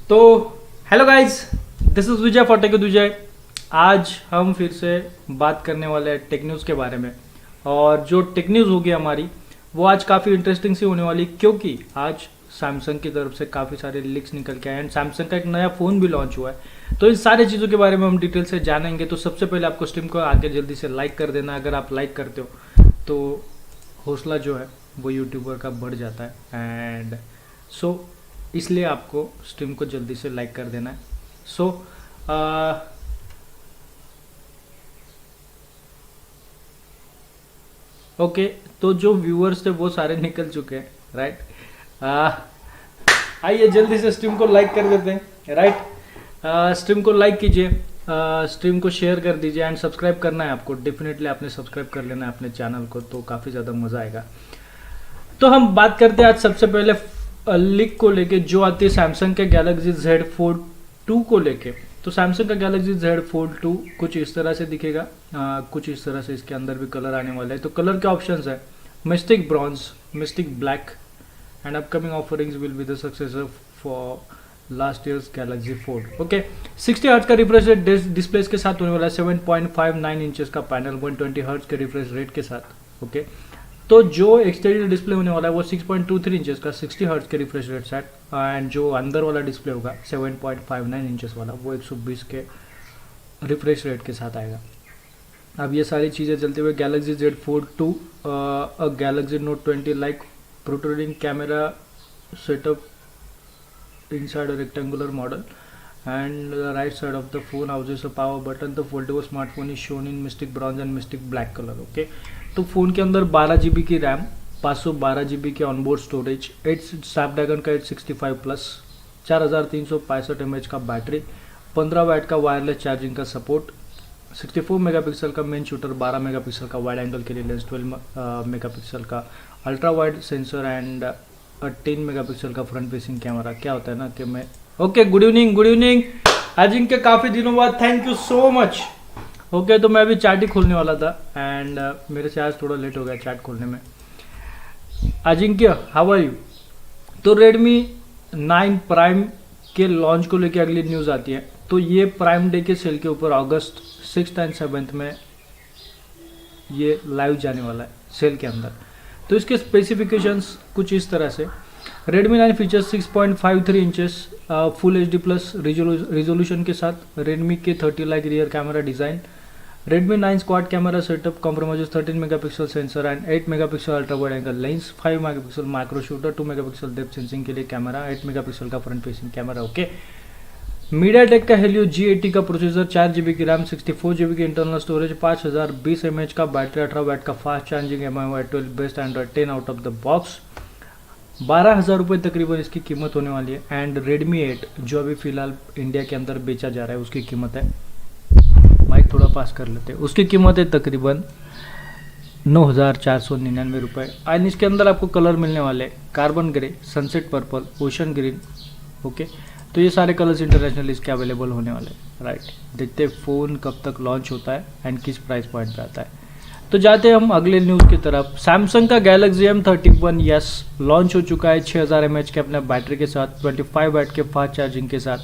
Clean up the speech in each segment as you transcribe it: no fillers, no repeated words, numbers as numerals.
तो hello guys, this is Vijay for tech with Vijay. आज हम फिर से बात करने वाले हैं टेक न्यूज़ के बारे में। और जो टेक न्यूज़ होगी हमारी वो आज काफ़ी इंटरेस्टिंग सी होने वाली, क्योंकि आज सैमसंग की तरफ से काफ़ी सारे लीक्स निकल के आए एंड सैमसंग का एक नया फ़ोन भी लॉन्च हुआ है। तो इन सारी चीज़ों के बारे में हम डिटेल से जानेंगे। तो सबसे पहले आपको स्ट्रीम को आके जल्दी से लाइक कर देना। अगर आप लाइक करते हो तो हौसला जो है वो यूट्यूबर का बढ़ जाता है एंड सो इसलिए आपको स्ट्रीम को जल्दी से लाइक कर देना है। सो ओके, तो जो व्यूअर्स थे वो सारे निकल चुके हैं, राइट। आइए जल्दी से स्ट्रीम को लाइक कर देते हैं, राइट। स्ट्रीम को लाइक कीजिए, स्ट्रीम को शेयर कर दीजिए एंड सब्सक्राइब करना है आपको। डेफिनेटली आपने सब्सक्राइब कर लेना है अपने चैनल को, तो काफ़ी ज़्यादा मज़ा आएगा। तो हम बात करते हैं आज सबसे पहले लीक को लेके जो आती है सैमसंग के गैलेक्सी Z Fold 2 को लेके। तो सैमसंग का गैलेक्सी Z Fold 2 कुछ इस तरह से दिखेगा, कुछ इस तरह से इसके अंदर भी कलर आने वाला है। तो कलर के ऑप्शंस है mistake bronze, mistake black and upcoming offerings will be the successor for last years Galaxy fold. Okay, 60 hertz का रिफ्रेश रेट डिस्प्ले के साथ होने वाला है। 7.59 इंचेस का पैनल 120 हर्ट्ज के रिफ्रेश रेट के साथ। ओके, तो जो एक्सटीरियर डिस्प्ले होने वाला है वो 6.23 इंचेस का 60 हर्ट्ज के रिफ्रेश रेट सेट एंड जो अंदर वाला डिस्प्ले होगा 7.59 इंचेस वाला वो 120 के रिफ्रेश रेट के साथ आएगा। अब ये सारी चीज़ें चलते हुए Galaxy Z Fold 2 Galaxy Note 20 like protruding camera setup inside a rectangular model and the right side of the phone houses a power button. The foldable smartphone is shown in mystic bronze and mystic black color. Okay, तो phone के अंदर 12 GB की RAM, 512 GB के onboard storage, 8 Snapdragon का 865 plus, 4365 mAh का battery, 15 वाट का wireless charging का support, 64 megapixel का मेन शूटर, 12 मेगापिक्सल का वाइड एंगल के लिए लेंस, 12 मेगापिक्सल का ultra wide sensor and 10 megapixel का फ्रंट फेसिंग कैमरा। क्या होता है ना कि मैं ओके, गुड इवनिंग अजिंक्य, काफ़ी दिनों बाद, thank you so much. Okay, तो मैं अभी चैट ही खोलने वाला था एंड मेरे से आज थोड़ा लेट हो गया चैट खोलने में। Ajinkya, how are you? तो रेडमी 9 प्राइम के लॉन्च को लेकर अगली न्यूज़ आती है। तो ये प्राइम डे के सेल के ऊपर अगस्त 6 एंड 7 में ये लाइव जाने वाला है सेल के अंदर। तो इसके स्पेसिफिकेशंस कुछ इस तरह से। Redmi 9 features 6.53 inches full HD plus resolution के साथ, Redmi के 30 like rear camera design, Redmi 9 quad camera setup compromises 13 megapixel sensor and 8 megapixel ultra wide angle lens, 5 megapixel micro shooter, 2 megapixel depth sensing के लिए camera, 8 megapixel का front facing camera. Okay, MediaTek का Helio G80 का processor, 4 GB की RAM, 64 GB की internal storage, 5020 mAh का battery, 18 वाट का fast charging, MI 12 best Android 10 out of the box. 12,000 रुपये तकरीबन इसकी कीमत होने वाली है। एंड Redmi 8 जो अभी फिलहाल इंडिया के अंदर बेचा जा रहा है उसकी कीमत है, माइक थोड़ा पास कर लेते हैं, उसकी कीमत है तकरीबन 9,499 रुपये। एंड इसके अंदर आपको कलर मिलने वाले carbon grey, sunset purple, ocean green. Okay, तो ये सारे कलर्स इंटरनेशनल इसके अवेलेबल होने वाले हैं, राइट। देखते हैं फ़ोन कब तक लॉन्च होता है एंड किस प्राइस पॉइंट पे आता है। तो जाते हैं हम अगले न्यूज़ की तरफ। सैमसंग का गैलेक्सी M31s लॉन्च हो चुका है 6000 mAh के अपने बैटरी के साथ, 25 वाट के फास्ट चार्जिंग के साथ।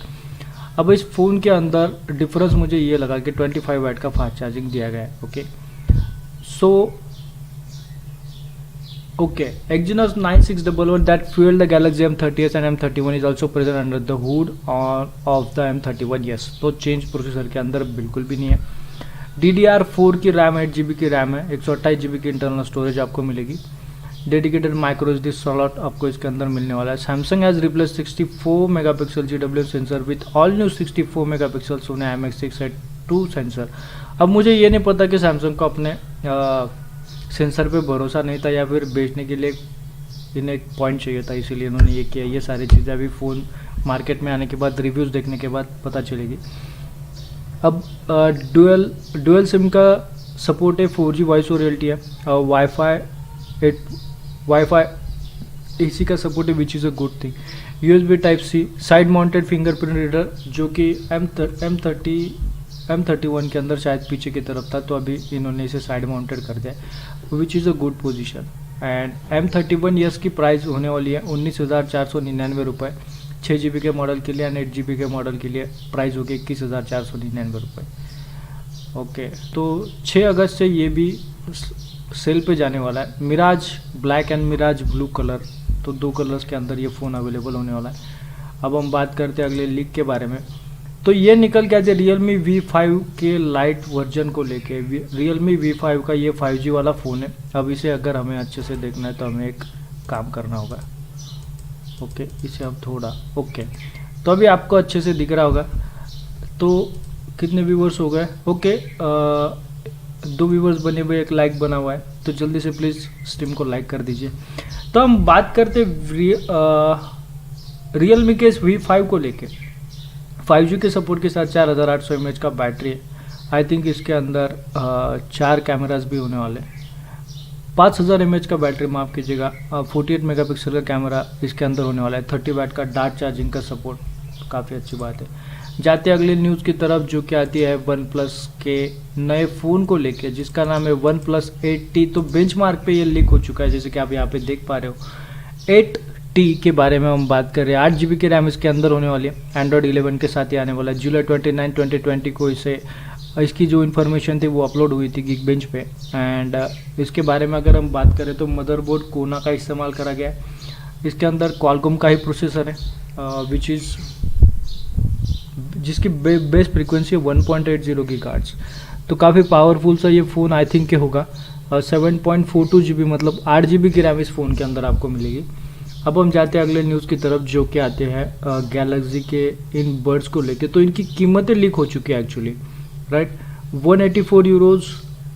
अब इस फ़ोन के अंदर डिफरेंस मुझे ये लगा कि 25 वाट का फास्ट चार्जिंग दिया गया है। Okay, so okay, Exynos 9611 that fueled the Galaxy M30s and M31 is also present under the hood of the M31। yes, तो चेंज प्रोसेसर के अंदर बिल्कुल भी नहीं है। DDR4 की रैम, 8 GB की रैम है, 128 GB की इंटरनल स्टोरेज आपको मिलेगी। डेडिकेटेड माइक्रो SD स्लॉट आपको इसके अंदर मिलने वाला है। Samsung has replace 64 megapixel GW sensor with all new 64 megapixel Soni IMX682 sensor. अब मुझे ये नहीं पता कि सैमसंग को अपने सेंसर पे भरोसा नहीं था या फिर बेचने के लिए इन्हें एक पॉइंट चाहिए था, इसीलिए इन्होंने ये किया। ये सारी चीज़ें अभी फ़ोन मार्केट में आने के बाद, रिव्यूज़ देखने के बाद पता चलेगी। अब डुअल सिम का सपोर्ट है, 4G वॉइस और रियलिटी है, वाईफाई AC का सपोर्ट है which is a good thing. USB Type-C side mounted fingerprint reader जो कि M31 के अंदर शायद पीछे की तरफ था, तो अभी इन्होंने इसे साइड माउंटेड कर दिया, which is a good position. And M31s की प्राइस होने वाली है 19,499 रुपये। 6 GB के मॉडल के लिए एंड 8 GB के मॉडल के लिए प्राइस होगी 21,499 रुपये। ओके, तो 6 अगस्त से ये भी सेल पे जाने वाला है। Mirage black and Mirage blue colour, तो 2 कलर्स के अंदर ये फ़ोन अवेलेबल होने वाला है। अब हम बात करते हैं अगले लीक के बारे में। तो ये निकल के आते Realme V5 के लाइट वर्जन को लेके। Realme V5 का ये 5G वाला फ़ोन है। अब इसे अगर हमें अच्छे से देखना है तो हमें एक काम करना होगा। ओके, इसे अब थोड़ा ओके, तो अभी आपको अच्छे से दिख रहा होगा। तो कितने व्यूवर्स हो गए? ओके, 2 व्यूवर्स बने हुए, 1 लाइक बना हुआ है, तो जल्दी से प्लीज़ स्ट्रीम को लाइक कर दीजिए। तो हम बात करते Realme के इस V5 को लेके। 5G के सपोर्ट के साथ 4800 mAh का बैटरी है। आई थिंक इसके अंदर 4 कैमरास भी होने वाले हैं। 5000 mAh का बैटरी, माफ़ कीजिएगा, 48 मेगापिक्सल का कैमरा इसके अंदर होने वाला है। 30 वाट का डार्ट चार्जिंग का सपोर्ट, काफ़ी अच्छी बात है। जाते अगले न्यूज़ की तरफ, जो कि आती है OnePlus के नए फ़ोन को लेके, जिसका नाम है OnePlus 8T। तो बेंचमार्क पे ये लीक हो चुका है, जैसे कि आप यहाँ पे देख पा रहे हो। 8T के बारे में हम बात कर रहे हैं। 8 GB की रैम इसके अंदर होने वाली है। एंड्रॉयड 11 के साथ ही आने वाला है। जुलाई 29, 2020 को इसकी जो इन्फॉर्मेशन थी वो अपलोड हुई थी Geekbench पे। एंड इसके बारे में अगर हम बात करें तो मदरबोर्ड कोना का इस्तेमाल करा गया है। इसके अंदर Qualcomm का ही प्रोसेसर है, जिसकी बेस फ्रीक्वेंसी है 1.80 GHz। तो काफ़ी पावरफुल सा ये फ़ोन आई थिंक के होगा। 7.42 GB, मतलब 8 GB की रैम इस फ़ोन के अंदर आपको मिलेगी। अब हम जाते हैं अगले न्यूज़ की तरफ, जो कि आते हैं गैलेक्सी के इन बर्ड्स को लेके। तो इनकी कीमतें लीक हो चुकी है actually, right. 184 euros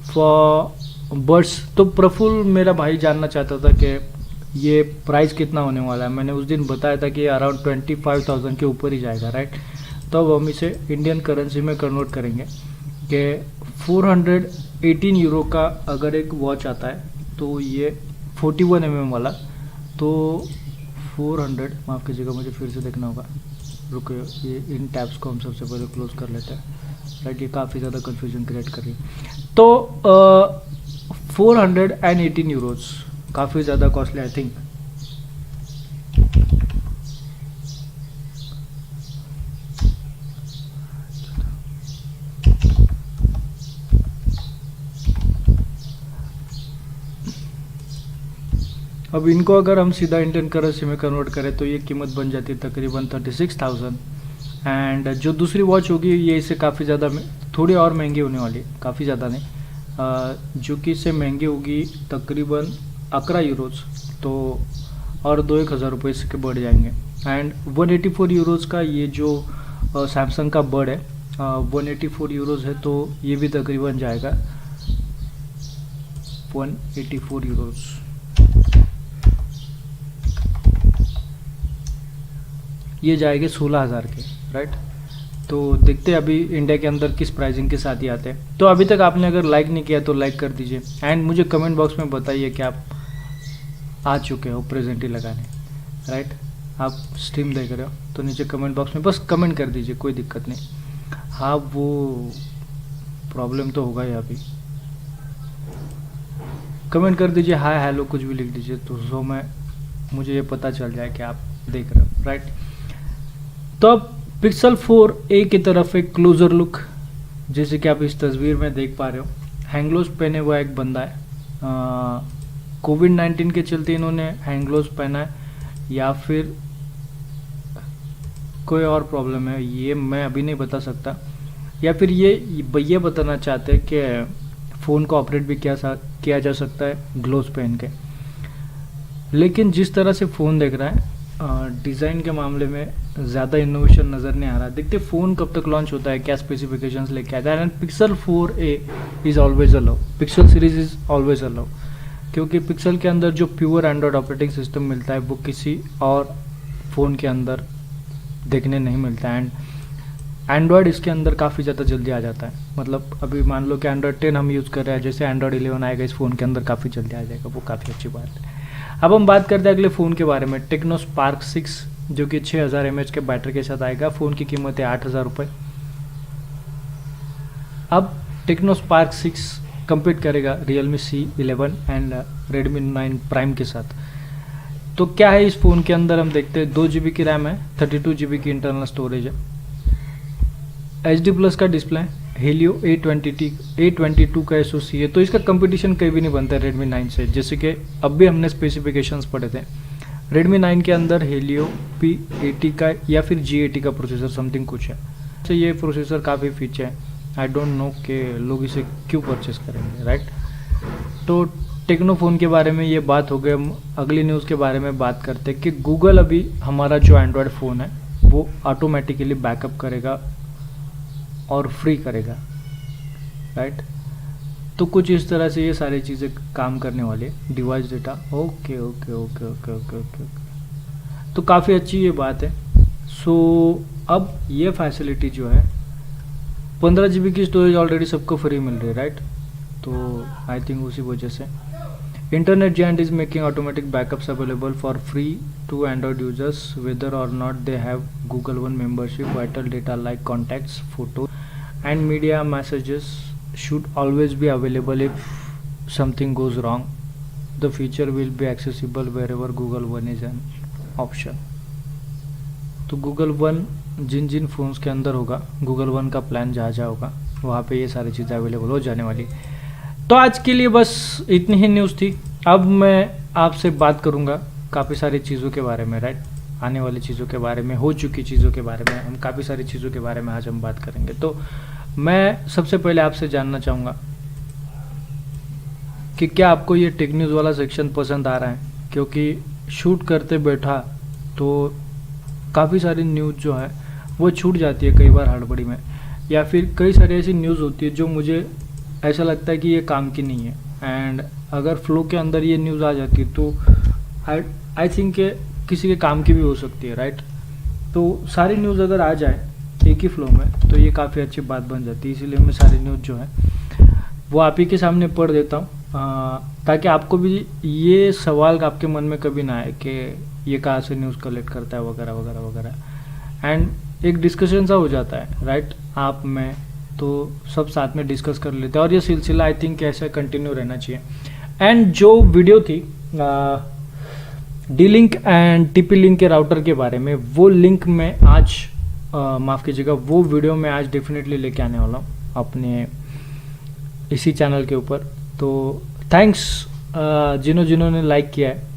for birds. तो प्रफुल्ल मेरा भाई जानना चाहता था कि ये प्राइस कितना होने वाला है। मैंने उस दिन बताया था कि अराउंड 25,000 के ऊपर ही जाएगा, राइट। तो अब हम इसे इंडियन करेंसी में कन्वर्ट करेंगे कि 418 यूरो का अगर एक वॉच आता है, तो ये 41 mm वाला, तो 400, माफ़ कीजिएगा मुझे फिर से देखना होगा, रुको, ये इन टैब्स को हम सबसे पहले क्लोज कर लेते हैं, राइट। ये काफ़ी ज़्यादा कन्फ्यूजन क्रिएट कर रही है। तो 418 यूरोज़, काफ़ी ज़्यादा कॉस्टली आई थिंक। अब इनको अगर हम सीधा इंडियन करेंसी में कन्वर्ट करें तो ये कीमत बन जाती है तकरीबन 36,000। एंड जो दूसरी वॉच होगी ये इससे काफ़ी ज़्यादा, थोड़ी और महंगी होने वाली है, काफ़ी ज़्यादा नहीं, जो कि इससे महंगी होगी तकरीबन 11 यूरोज़। तो और 2-1 हज़ार रुपये इसके बढ़ जाएंगे। एंड 184 यूरोज़ का ये जो सैमसंग का बर्ड है, 184 यूरोज़ है, तो ये भी तकरीबन जाएगा 184 यूरोज़। ये जाएंगे 16,000 के, राइट। तो देखते हैं अभी इंडिया के अंदर किस प्राइसिंग के साथ ही आते हैं। तो अभी तक आपने अगर लाइक नहीं किया तो लाइक कर दीजिए। एंड मुझे कमेंट बॉक्स में बताइए कि आप आ चुके हो प्रेजेंटली लगाने, राइट। आप स्ट्रीम देख रहे हो तो नीचे कमेंट बॉक्स में बस कमेंट कर दीजिए, कोई दिक्कत नहीं। हाँ, वो प्रॉब्लम तो होगा ही। अभी कमेंट कर दीजिए, हाय हेलो कुछ भी लिख दीजिए, तो मुझे ये पता चल जाए कि आप देख रहे हो, राइट। तो अब Pixel 4a की तरफ एक क्लोजर लुक, जैसे कि आप इस तस्वीर में देख पा रहे हो। हैंगलोज पहने हुआ एक बंदा है। कोविड-19 के चलते इन्होंने हैंगलोज पहना है या फिर कोई और प्रॉब्लम है, ये मैं अभी नहीं बता सकता। या फिर ये बताना चाहते हैं कि फ़ोन को ऑपरेट भी किया जा सकता है ग्लोव्स पहन के। लेकिन जिस तरह से फ़ोन देख रहा है, डिज़ाइन के मामले में ज़्यादा इनोवेशन नज़र नहीं आ रहा। देखते फ़ोन कब तक लॉन्च होता है, क्या स्पेसिफिकेशंस लेके आता है। And Pixel 4a is always allow, pixel series is always allow, क्योंकि पिक्सल के अंदर जो प्योर एंड्रॉयड ऑपरेटिंग सिस्टम मिलता है वो किसी और फ़ोन के अंदर देखने नहीं मिलता है। एंड एंड्रॉयड इसके अंदर काफ़ी ज़्यादा जल्दी आ जाता है। मतलब अभी मान लो कि एंड्रॉयड 10 हम यूज़ कर रहे हैं, जैसे एंड्रॉयड 11 आएगा इस फ़ोन के अंदर काफ़ी जल्दी आ जाएगा, वो काफ़ी अच्छी बात है। अब हम बात करते हैं अगले फ़ोन के बारे में, टेक्नो स्पार्क 6, जो कि 6000 mAh के बैटरी के साथ आएगा। फ़ोन की कीमत है 8,000 रुपये। अब टेक्नो स्पार्क 6 कम्पीट करेगा Realme C11 and Redmi 9 Prime के साथ। तो क्या है इस फ़ोन के अंदर, हम देखते हैं 2 GB की रैम है, 32 GB की इंटरनल स्टोरेज है, HD+ का डिस्प्ले है, Helio A22 का SoC है। तो इसका कंपटीशन कहीं भी नहीं बनता है Redmi 9 से, जैसे कि अब भी हमने स्पेसिफिकेशंस पढ़े थे। Redmi 9 के अंदर Helio P80 का या फिर G80 का प्रोसेसर समथिंग कुछ है। तो ये प्रोसेसर काफ़ी फीचर है, आई डोंट नो कि लोग इसे क्यों परचेस करेंगे, राइट। तो टेक्नोफोन के बारे में ये बात हो गई। हम अगली न्यूज़ के बारे में बात करते हैं कि गूगल अभी हमारा जो एंड्रॉयड फ़ोन है वो ऑटोमेटिकली बैकअप करेगा और फ्री करेगा, राइट। तो कुछ इस तरह से ये सारी चीज़ें काम करने वाली है। Device data, okay okay okay okay okay okay okay, तो काफ़ी अच्छी ये बात है। सो अब ये फैसिलिटी जो है 15 GB की स्टोरेज ऑलरेडी सबको फ्री मिल रही है, राइट। तो आई थिंक उसी वजह से internet giant is making automatic backups available for free to Android users whether और not they have Google One membership. Vital data like contacts, photo and media messages should always be available if something goes wrong. The feature will be accessible wherever Google One is an option. तो Google One जिन जिन phones के अंदर होगा, Google One का plan जहाँ जहाँ होगा वहाँ पे ये सारी चीज़ें अवेलेबल हो जाने वाली। तो आज के लिए बस इतनी ही न्यूज़ थी। अब मैं आपसे बात करूँगा काफ़ी सारी चीज़ों के बारे में, राइट। आने वाली चीज़ों के बारे में, हो चुकी चीज़ों के बारे में, हम काफ़ी सारी चीज़ों के बारे में आज हम बात करेंगे। तो मैं सबसे पहले आपसे जानना चाहूँगा कि क्या आपको ये टेक न्यूज़ वाला सेक्शन पसंद आ रहा है, क्योंकि शूट करते बैठा तो काफ़ी सारी न्यूज़ जो है वो छूट जाती है कई बार हड़बड़ी में, या फिर कई सारी ऐसी न्यूज़ होती है जो मुझे ऐसा लगता है कि ये काम की नहीं है, एंड अगर फ्लो के अंदर ये न्यूज़ आ जाती है तो आई थिंक किसी के काम की भी हो सकती है, राइट। तो सारी न्यूज़ अगर आ जाए एक ही फ्लो में तो ये काफ़ी अच्छी बात बन जाती है। इसीलिए मैं सारी न्यूज़ जो है वो आप ही के सामने पढ़ देता हूँ, ताकि आपको भी ये सवाल आपके मन में कभी ना आए कि ये कहाँ से न्यूज़ कलेक्ट करता है वगैरह वगैरह वगैरह। एंड एक डिस्कशन सा हो जाता है, राइट, आप में, तो सब साथ में डिस्कस कर लेते हैं और ये सिलसिला आई थिंक ऐसे कंटिन्यू रहना चाहिए। एंड जो वीडियो थी D-Link एंड TP-Link के राउटर के बारे में, वो लिंक मैं आज माफ़ कीजिएगा, वो वीडियो मैं आज डेफिनेटली लेके आने वाला हूँ अपने इसी चैनल के ऊपर। तो थैंक्स जिन्होंने लाइक किया है।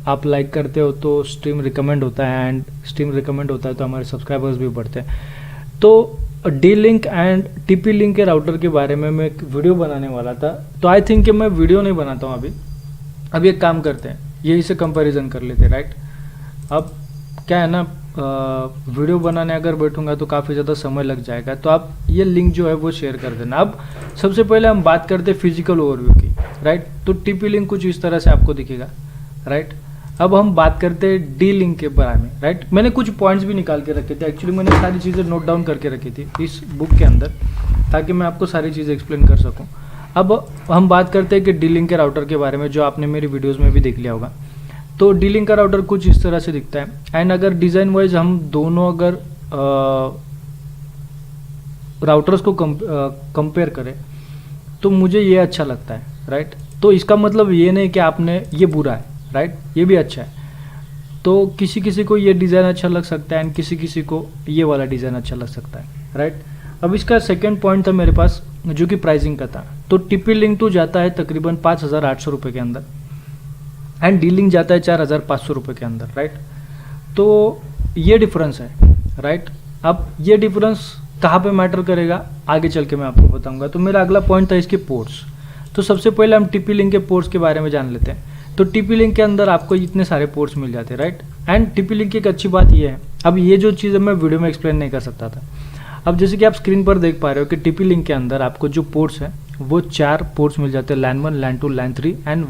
आप लाइक करते हो तो स्ट्रीम रिकमेंड होता है, एंड स्ट्रीम रिकमेंड होता है तो हमारे सब्सक्राइबर्स भी बढ़ते हैं। तो D-Link एंड TP-Link के राउटर के बारे में मैं एक वीडियो बनाने वाला था, तो आई थिंक कि मैं वीडियो नहीं बनाता हूँ अभी एक काम करते हैं, यही से कंपैरिजन कर लेते हैं, राइट। अब क्या है ना, वीडियो बनाने अगर बैठूंगा तो काफ़ी ज़्यादा समय लग जाएगा, तो आप ये लिंक जो है वो शेयर कर देना। अब सबसे पहले हम बात करते हैं फिजिकल ओवरव्यू की, राइट। तो TP-Link कुछ इस तरह से आपको दिखेगा, राइट। अब हम बात करते हैं D-Link के बारे में, राइट। मैंने कुछ पॉइंट्स भी निकाल के रखे थे, एक्चुअली मैंने सारी चीज़ें नोट डाउन करके रखी थी इस बुक के अंदर, ताकि मैं आपको सारी चीज़ें एक्सप्लेन कर सकूँ। अब हम बात करते हैं कि D-Link के राउटर के बारे में, जो आपने मेरी वीडियोज़ में भी देख लिया होगा। तो D-Link का राउटर कुछ इस तरह से दिखता है। एंड अगर डिज़ाइन वाइज हम दोनों अगर राउटर्स को कंपेयर करें तो मुझे ये अच्छा लगता है, राइट। तो इसका मतलब ये नहीं कि आपने ये बुरा है, राइट, ये भी अच्छा है। तो किसी किसी को ये डिज़ाइन अच्छा लग सकता है एंड किसी किसी को ये वाला डिज़ाइन अच्छा लग सकता है, राइट। अब इसका सेकेंड पॉइंट था मेरे पास, जो कि प्राइसिंग का था। तो TP-Link तो जाता है तकरीबन 5,800 रुपये के अंदर, एंड D-Link जाता है 4,500 रुपये के अंदर, राइट। तो ये डिफरेंस है, राइट। अब ये डिफरेंस कहाँ पे मैटर करेगा आगे चल के मैं आपको बताऊंगा। तो मेरा अगला पॉइंट था इसके पोर्ट्स। तो सबसे पहले हम TP-Link के पोर्ट्स के बारे में जान लेते हैं। तो TP-Link के अंदर आपको इतने सारे पोर्ट्स मिल जाते हैं, राइट। एंड TP-Link की एक अच्छी बात ये है, अब ये जो चीज़ मैं वीडियो में एक्सप्लेन नहीं कर सकता था। अब जैसे कि आप स्क्रीन पर देख पा रहे हो कि TP-Link के अंदर आपको जो पोर्ट्स हैं वो 4 पोर्ट्स मिल जाते हैं, LAN 1, LAN 2, LAN 3 and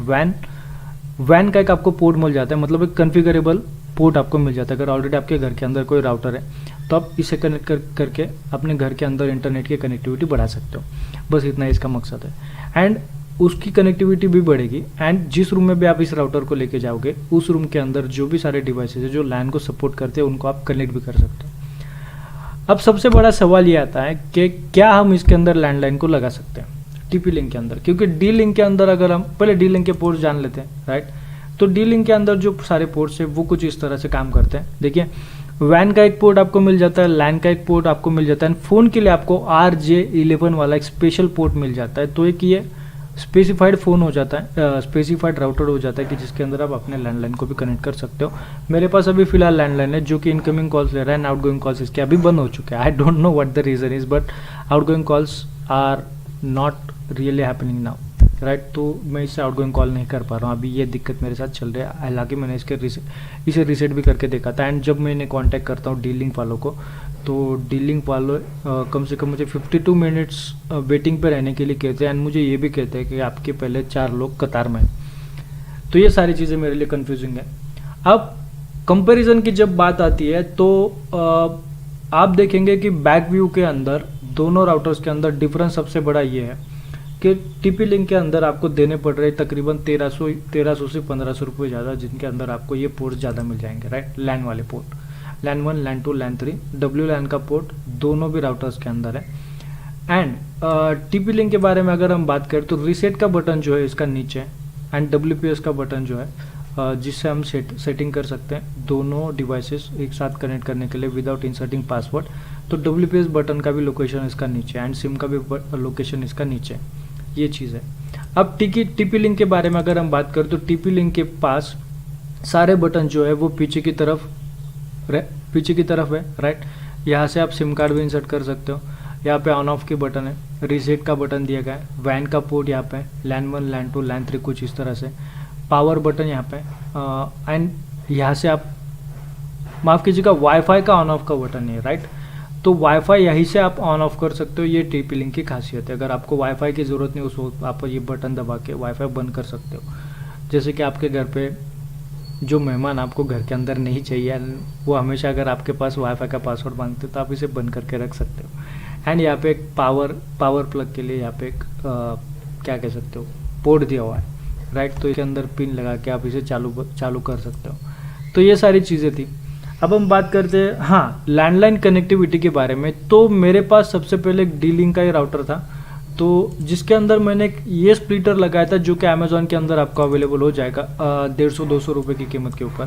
WAN का एक आपको पोर्ट मिल जाता है, मतलब एक कॉन्फ़िगरेबल पोर्ट आपको मिल जाता है। अगर ऑलरेडी आपके घर के अंदर कोई राउटर है तो आप इसे कनेक्ट करके अपने घर के अंदर इंटरनेट की कनेक्टिविटी बढ़ा सकते हो, बस इतना इसका मकसद है। एंड उसकी कनेक्टिविटी भी बढ़ेगी, एंड जिस रूम में भी आप इस राउटर को लेके जाओगे उस रूम के अंदर जो भी सारे डिवाइसेज है जो LAN को सपोर्ट करते हैं उनको आप कनेक्ट भी कर सकते हो। अब सबसे बड़ा सवाल ये आता है कि क्या हम इसके अंदर लैंडलाइन को लगा सकते हैं TP-Link के अंदर, क्योंकि D-Link के अंदर अगर हम पहले D-Link के पोर्ट जान लेते हैं, राइट। तो डी लिंक के अंदर जो सारे पोर्ट्स है वो कुछ इस तरह से काम करते हैं। देखिए वैन का एक पोर्ट आपको मिल जाता है, लैन का एक पोर्ट आपको मिल जाता है, फ़ोन के लिए आपको RJ11 वाला एक स्पेशल पोर्ट मिल जाता है। तो एक ये स्पेसिफाइड फ़ोन हो जाता है, स्पेसिफाइड राउटर हो जाता है कि जिसके अंदर आप अपने लैंडलाइन को भी कनेक्ट कर सकते हो। मेरे पास अभी फिलहाल लैंडलाइन है जो कि इनकमिंग कॉल्स ले रहा है एंड आउटगोइंग कॉल्स इसके अभी बंद हो चुके हैं। I don't know what the reason is, but outgoing calls are not really happening now, right. तो मैं इससे आउटगोइंग कॉल नहीं कर पा रहा हूँ, अभी ये दिक्कत मेरे साथ चल रही है। हालांकि मैंने इसे रीसेट भी करके देखा था। एंड जब मैं इन्हें कॉन्टैक्ट करता हूँ डी लिंक वालों को, तो डी लिंक वालों कम से कम मुझे 52 मिनट्स वेटिंग पे रहने के लिए कहते हैं एंड मुझे ये भी कहते हैं कि आपके पहले 4 लोग कतार में। तो ये सारी चीज़ें मेरे लिए कन्फ्यूजिंग है। अब कंपैरिजन की जब बात आती है तो आप देखेंगे कि बैक व्यू के अंदर दोनों राउटर्स के अंदर डिफरेंस सबसे बड़ा ये है कि टीपी लिंक के अंदर आपको देने पड़ रहे तकरीबन 1300 से 1500 रुपये ज़्यादा, जिनके अंदर आपको ये पोर्ट ज़्यादा मिल जाएंगे, राइट। लैन वाले पोर्ट, लैन 1, लैन 2, लैन 3, WLAN का पोर्ट दोनों भी राउटर्स के अंदर है। एंड टीपी लिंक के बारे में अगर हम बात करें तो रीसेट का बटन जो है इसका नीचे है एंड WPS का बटन जो है जिससे हम सेटिंग कर सकते हैं दोनों डिवाइसेस एक साथ कनेक्ट करने के लिए विदाउट इंसर्टिंग पासवर्ड। तो WPS बटन का भी लोकेशन इसका नीचे एंड सिम का भी लोकेशन इसका नीचे, ये चीज़ है। अब टीपी लिंक के बारे में अगर हम बात करें तो टीपी लिंक के पास सारे बटन जो है वो पीछे की तरफ है, राइट। यहाँ से आप सिम कार्ड भी इंसर्ट कर सकते हो। यहाँ पे ऑन ऑफ के बटन है, रीसेट का बटन दिया गया है, वैन का पोर्ट यहाँ पे, लैन 1, लैन 2, लैन 3 कुछ इस तरह से, पावर बटन यहाँ पे एंड यहाँ से आप माफ़ कीजिएगा वाईफाई का ऑन ऑफ का बटन है, राइट। तो वाईफाई यहीं से आप ऑन ऑफ कर सकते हो, ये टीपी लिंक की खासियत है। अगर आपको वाईफाई की ज़रूरत नहीं उस वक्त आप ये बटन दबा के वाईफाई बंद कर सकते हो। जैसे कि आपके घर पे जो मेहमान आपको घर के अंदर नहीं चाहिए वो हमेशा अगर आपके पास वाईफाई का पासवर्ड मांगते हो तो आप इसे बंद करके रख सकते हो। एंड यहाँ पे एक पावर प्लग के लिए यहाँ पे एक क्या कह सकते हो पोर्ट दिया हुआ है, राइट। तो इसके अंदर पिन लगा के आप इसे चालू कर सकते हो। तो ये सारी चीज़ें थी। अब हम बात करते हैं हाँ लैंडलाइन कनेक्टिविटी के बारे में। तो मेरे पास सबसे पहले एक डी लिंक का ही राउटर था, तो जिसके अंदर मैंने ये स्प्लिटर लगाया था जो कि अमेज़ॉन के अंदर आपको अवेलेबल हो जाएगा 150-200 रुपये की कीमत के ऊपर।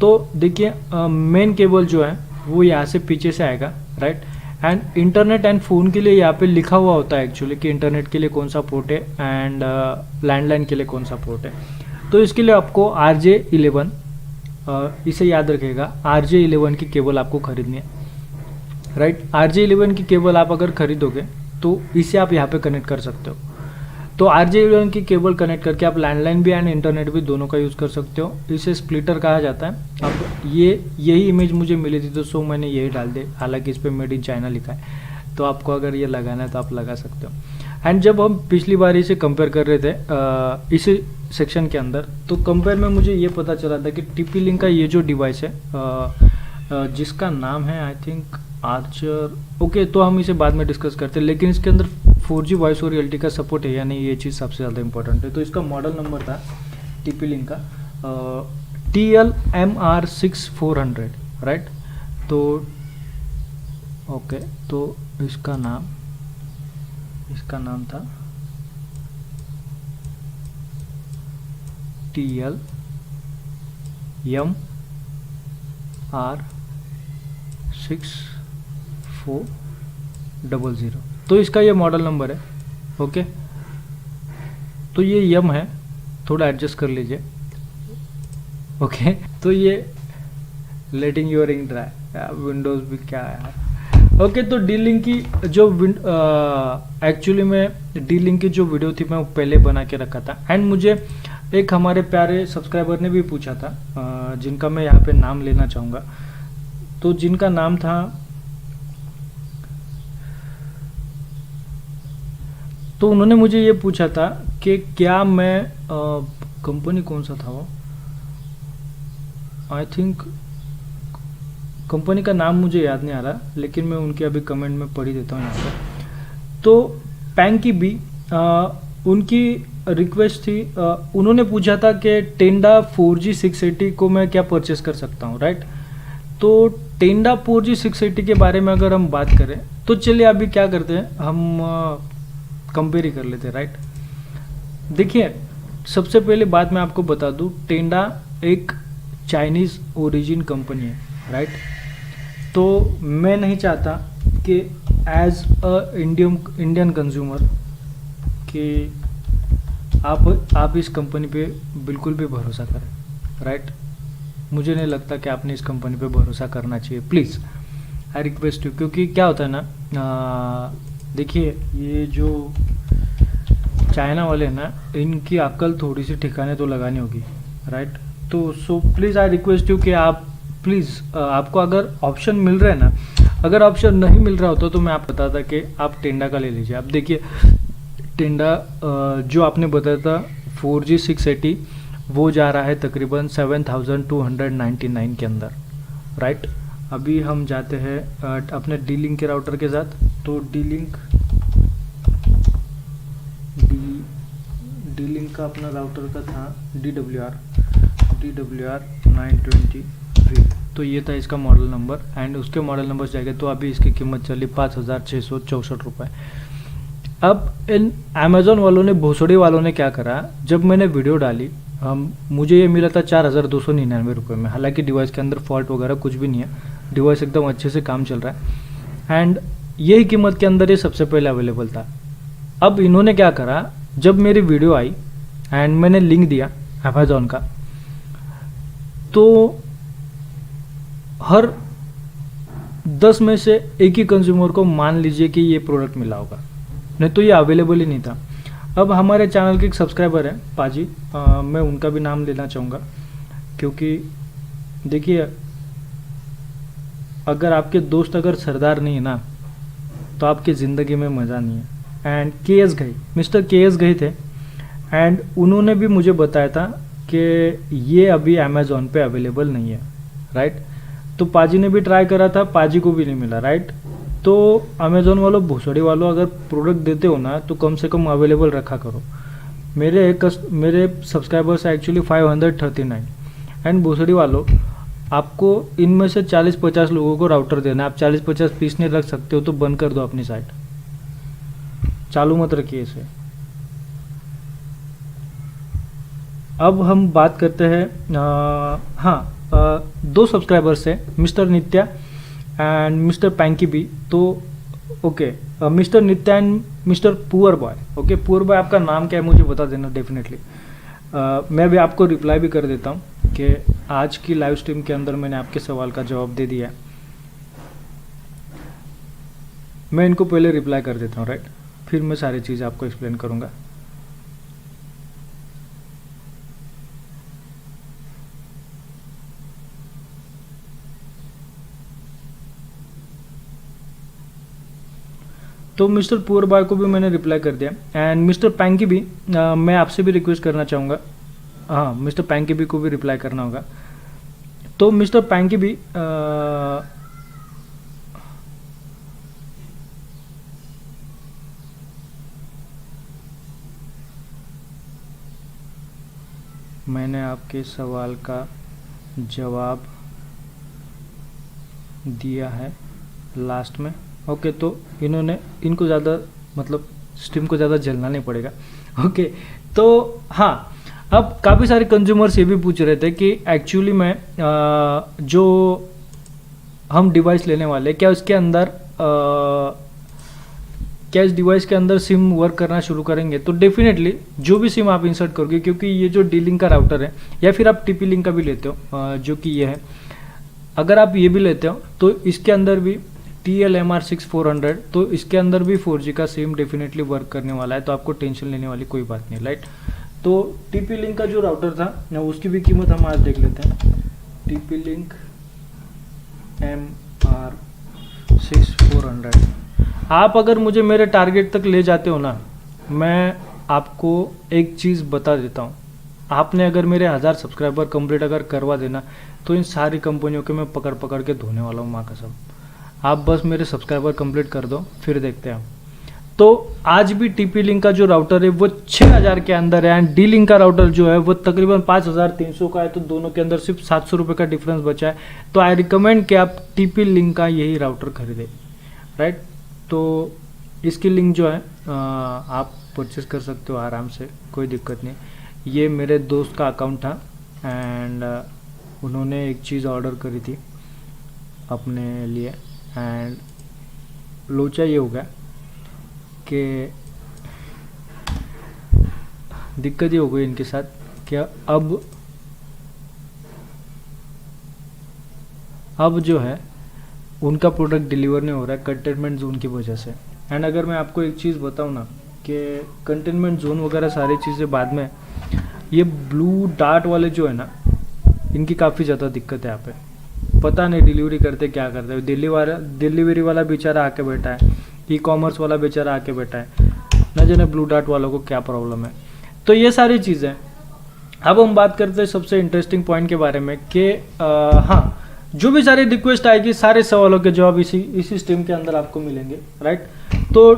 तो देखिए मेन केबल जो है वो यहाँ से पीछे से आएगा, right. And internet and phone के लिए यहाँ पे लिखा हुआ होता है एक्चुअली कि इंटरनेट के लिए कौन सा पोर्ट है एंड लैंडलाइन के लिए कौन सा पोर्ट है। तो इसके लिए आपको RJ11 इसे याद रखिएगा, RJ11 की केबल आपको खरीदनी है, राइट। RJ11 की केबल आप अगर खरीदोगे तो इसे आप यहाँ पे कनेक्ट कर सकते हो। तो RJ11 की केबल कनेक्ट करके आप लैंडलाइन भी एंड इंटरनेट भी दोनों का यूज़ कर सकते हो। इसे स्प्लिटर कहा जाता है। अब यही इमेज मुझे मिली थी तो सो मैंने यही डाल दी, हालांकि इस पर मेड इन चाइना लिखा है। तो आपको अगर ये लगाना है तो आप लगा सकते हो। एंड जब हम पिछली बार इसे कंपेयर कर रहे थे इसी सेक्शन के अंदर, तो कंपेयर में मुझे ये पता चला था कि टीपी लिंक का ये जो डिवाइस है जिसका नाम है आई थिंक आर्चर, ओके, तो हम इसे बाद में डिस्कस करते हैं। लेकिन इसके अंदर 4G वॉइस और रियलिटी का सपोर्ट है या नहीं, ये चीज़ सबसे ज़्यादा इंपॉर्टेंट है। तो इसका मॉडल नंबर था टीपी लिंक का TLMR6400, राइट। तो ओके, तो इसका नाम था TLMR6400। तो इसका ये मॉडल नंबर है, ओके। तो ये यम है, थोड़ा एडजस्ट कर लीजिए, ओके। तो ये letting your ink dry, windows भी क्या है यार, ओके। तो डी लिंक की जो एक्चुअली में डी लिंक की जो वीडियो थी मैं वो पहले बना के रखा था। एंड मुझे एक हमारे प्यारे सब्सक्राइबर ने भी पूछा था जिनका मैं यहाँ पे नाम लेना चाहूँगा। तो जिनका नाम था तो उन्होंने मुझे ये पूछा था कि क्या मैं कंपनी कौन सा था वो, आई थिंक कंपनी का नाम मुझे याद नहीं आ रहा, लेकिन मैं उनके अभी कमेंट में पढ़ ही देता हूँ यहाँ पर। तो पैंकी बी उनकी रिक्वेस्ट थी, उन्होंने पूछा था कि टेंडा 4G 680 को मैं क्या परचेस कर सकता हूँ, राइट। तो टेंडा 4G 680 के बारे में अगर हम बात करें तो चलिए अभी क्या करते हैं, हम कंपेयर ही कर लेते हैं, राइट। देखिए सबसे पहले बात मैं आपको बता दूं, टेंडा एक चाइनीज़ ओरिजिन कंपनी है, राइट। तो मैं नहीं चाहता कि एज अ इंडियन कंज्यूमर कि आप इस कंपनी पे बिल्कुल भी भरोसा करें, राइट। मुझे नहीं लगता कि आपने इस कंपनी पे भरोसा करना चाहिए, प्लीज़ आई रिक्वेस्ट यू। क्योंकि क्या होता है ना, देखिए ये जो चाइना वाले हैं ना, इनकी अक्ल थोड़ी सी ठिकाने तो लगानी होगी, राइट। तो so please I request you कि आप प्लीज़, आपको अगर ऑप्शन मिल रहा है ना, अगर ऑप्शन नहीं मिल रहा होता तो मैं आप बताता कि आप टेंडा का ले लीजिए। आप देखिए टेंडा जो आपने बताया था 4G 680, वो जा रहा है तकरीबन 7299 के अंदर, राइट। अभी हम जाते हैं अपने डी लिंक के राउटर के साथ। तो डी लिंक का अपना राउटर का था DWR 923। तो ये था इसका मॉडल नंबर, एंड उसके मॉडल नंबर से जाएगा तो अभी इसकी कीमत चली 5664 रुपये। अब इन अमेज़ॉन वालों ने, भोसड़ी वालों ने क्या करा, जब मैंने वीडियो डाली, मुझे ये मिला था 4299 रुपये में। हालांकि डिवाइस के अंदर फॉल्ट वगैरह कुछ भी नहीं है, डिवाइस एकदम अच्छे से काम चल रहा है, एंड यही कीमत के अंदर ये सबसे पहले अवेलेबल था। अब इन्होंने क्या करा, जब मेरी वीडियो आई एंड मैंने लिंक दिया अमेज़ॉन का, तो हर 10 में से एक ही कंज्यूमर को मान लीजिए कि ये प्रोडक्ट मिला होगा, नहीं तो ये अवेलेबल ही नहीं था। अब हमारे चैनल के एक सब्सक्राइबर हैं पाजी, मैं उनका भी नाम लेना चाहूँगा, क्योंकि देखिए अगर आपके दोस्त अगर सरदार नहीं है ना, तो आपकी ज़िंदगी में मज़ा नहीं है। And KS Ghai, mister KS Ghai थे, एंड उन्होंने भी मुझे बताया था कि ये अभी अमेज़ॉन पे अवेलेबल नहीं है, राइट। तो पाजी ने भी ट्राई करा था, पाजी को भी नहीं मिला, राइट। तो अमेज़ॉन वालों, भोसड़ी वालों, अगर प्रोडक्ट देते हो ना तो कम से कम अवेलेबल रखा करो। मेरे सब्सक्राइबर्स एक्चुअली 539, एंड भोसड़ी वालों, आपको इनमें से 40-50 लोगों को राउटर देना है। आप 40-50 पीस नहीं रख सकते हो तो बंद कर दो अपनी साइट, चालू मत रखिए इसे। अब हम बात करते हैं, दो सब्सक्राइबर्स हैं, मिस्टर नित्या एंड मिस्टर पैंकी बी। तो okay, mister Nitya and mister poor boy. Okay, poor boy आपका नाम क्या है मुझे बता देना डेफिनेटली। मैं भी आपको रिप्लाई भी कर देता हूँ कि आज की लाइव स्ट्रीम के अंदर मैंने आपके सवाल का जवाब दे दिया है। मैं इनको पहले रिप्लाई कर देता हूँ, राइट, फिर मैं सारी चीज़ आपको एक्सप्लेन करूँगा। तो मिस्टर पुअर बॉय को भी मैंने रिप्लाई कर दिया, एंड मिस्टर पैंकी भी, मैं आपसे भी रिक्वेस्ट करना चाहूँगा, हाँ मिस्टर पैंकी भी को भी रिप्लाई करना होगा। तो मिस्टर पैंकी भी, मैंने आपके सवाल का जवाब दिया है लास्ट में। ओके, तो इनको ज़्यादा मतलब स्ट्रीम को ज़्यादा झेलना नहीं पड़ेगा। ओके, तो हाँ, अब काफ़ी सारे कंज्यूमर्स ये भी पूछ रहे थे कि एक्चुअली में जो हम डिवाइस लेने वाले, क्या उसके अंदर क्या इस डिवाइस के अंदर सिम वर्क करना शुरू करेंगे। तो डेफिनेटली जो भी सिम आप इंसर्ट करोगे, क्योंकि ये जो डी लिंक का राउटर है, या फिर आप TP लिंक का भी लेते हो जो कि ये है, अगर आप ये भी लेते हो तो इसके अंदर भी TLMR6400, तो इसके अंदर भी 4G का सिम डेफिनेटली वर्क करने वाला है, तो आपको टेंशन लेने वाली कोई बात नहीं, राइट। तो TP लिंक का जो राउटर था ना, उसकी भी कीमत हम आज देख लेते हैं। TP लिंक MR6400, आप अगर मुझे मेरे टारगेट तक ले जाते हो ना, मैं आपको एक चीज़ बता देता हूँ, आपने अगर मेरे 1000 सब्सक्राइबर कंप्लीट अगर करवा देना, तो इन सारी कंपनियों के मैं पकड़ पकड़ के धोने वाला हूँ, माँ कसम। आप बस मेरे सब्सक्राइबर कंप्लीट कर दो, फिर देखते हैं हम। तो आज भी TP लिंक का जो राउटर है वो 6000 के अंदर है, एंड डी लिंक का राउटर जो है वो तकरीबन 5300 का है, तो दोनों के अंदर सिर्फ 700 रुपये का डिफरेंस बचा है। तो आई रिकमेंड कि आप TP लिंक का यही राउटर खरीदें, राइट। तो इसकी लिंक जो है आप परचेस कर सकते हो आराम से, कोई दिक्कत नहीं। ये मेरे दोस्त का अकाउंट था एंड उन्होंने एक चीज़ ऑर्डर करी थी अपने लिए एंड लोचा ये हो गया कि दिक्कत ये हो गई इनके साथ कि अब जो है उनका प्रोडक्ट डिलीवर नहीं हो रहा है कंटेनमेंट जोन की वजह से। एंड अगर मैं आपको एक चीज़ बताऊं ना कि कंटेनमेंट जोन वगैरह सारी चीज़ें बाद में, ये ब्लू डार्ट वाले जो है ना, इनकी काफ़ी ज़्यादा दिक्कत है यहाँ पे। पता नहीं डिलीवरी करते क्या करते हैं। डिलीवरी वाला बेचारा आके बैठा है, ई कॉमर्स वाला बेचारा आके बैठा है, न जाने ब्लू डार्ट वालों को क्या प्रॉब्लम है। तो ये सारी चीज़ें। अब हम बात करते हैं सबसे इंटरेस्टिंग पॉइंट के बारे में कि हाँ, जो भी सारी रिक्वेस्ट आएगी सारे सवालों के जवाब इसी स्ट्रीम के अंदर आपको मिलेंगे, राइट। तो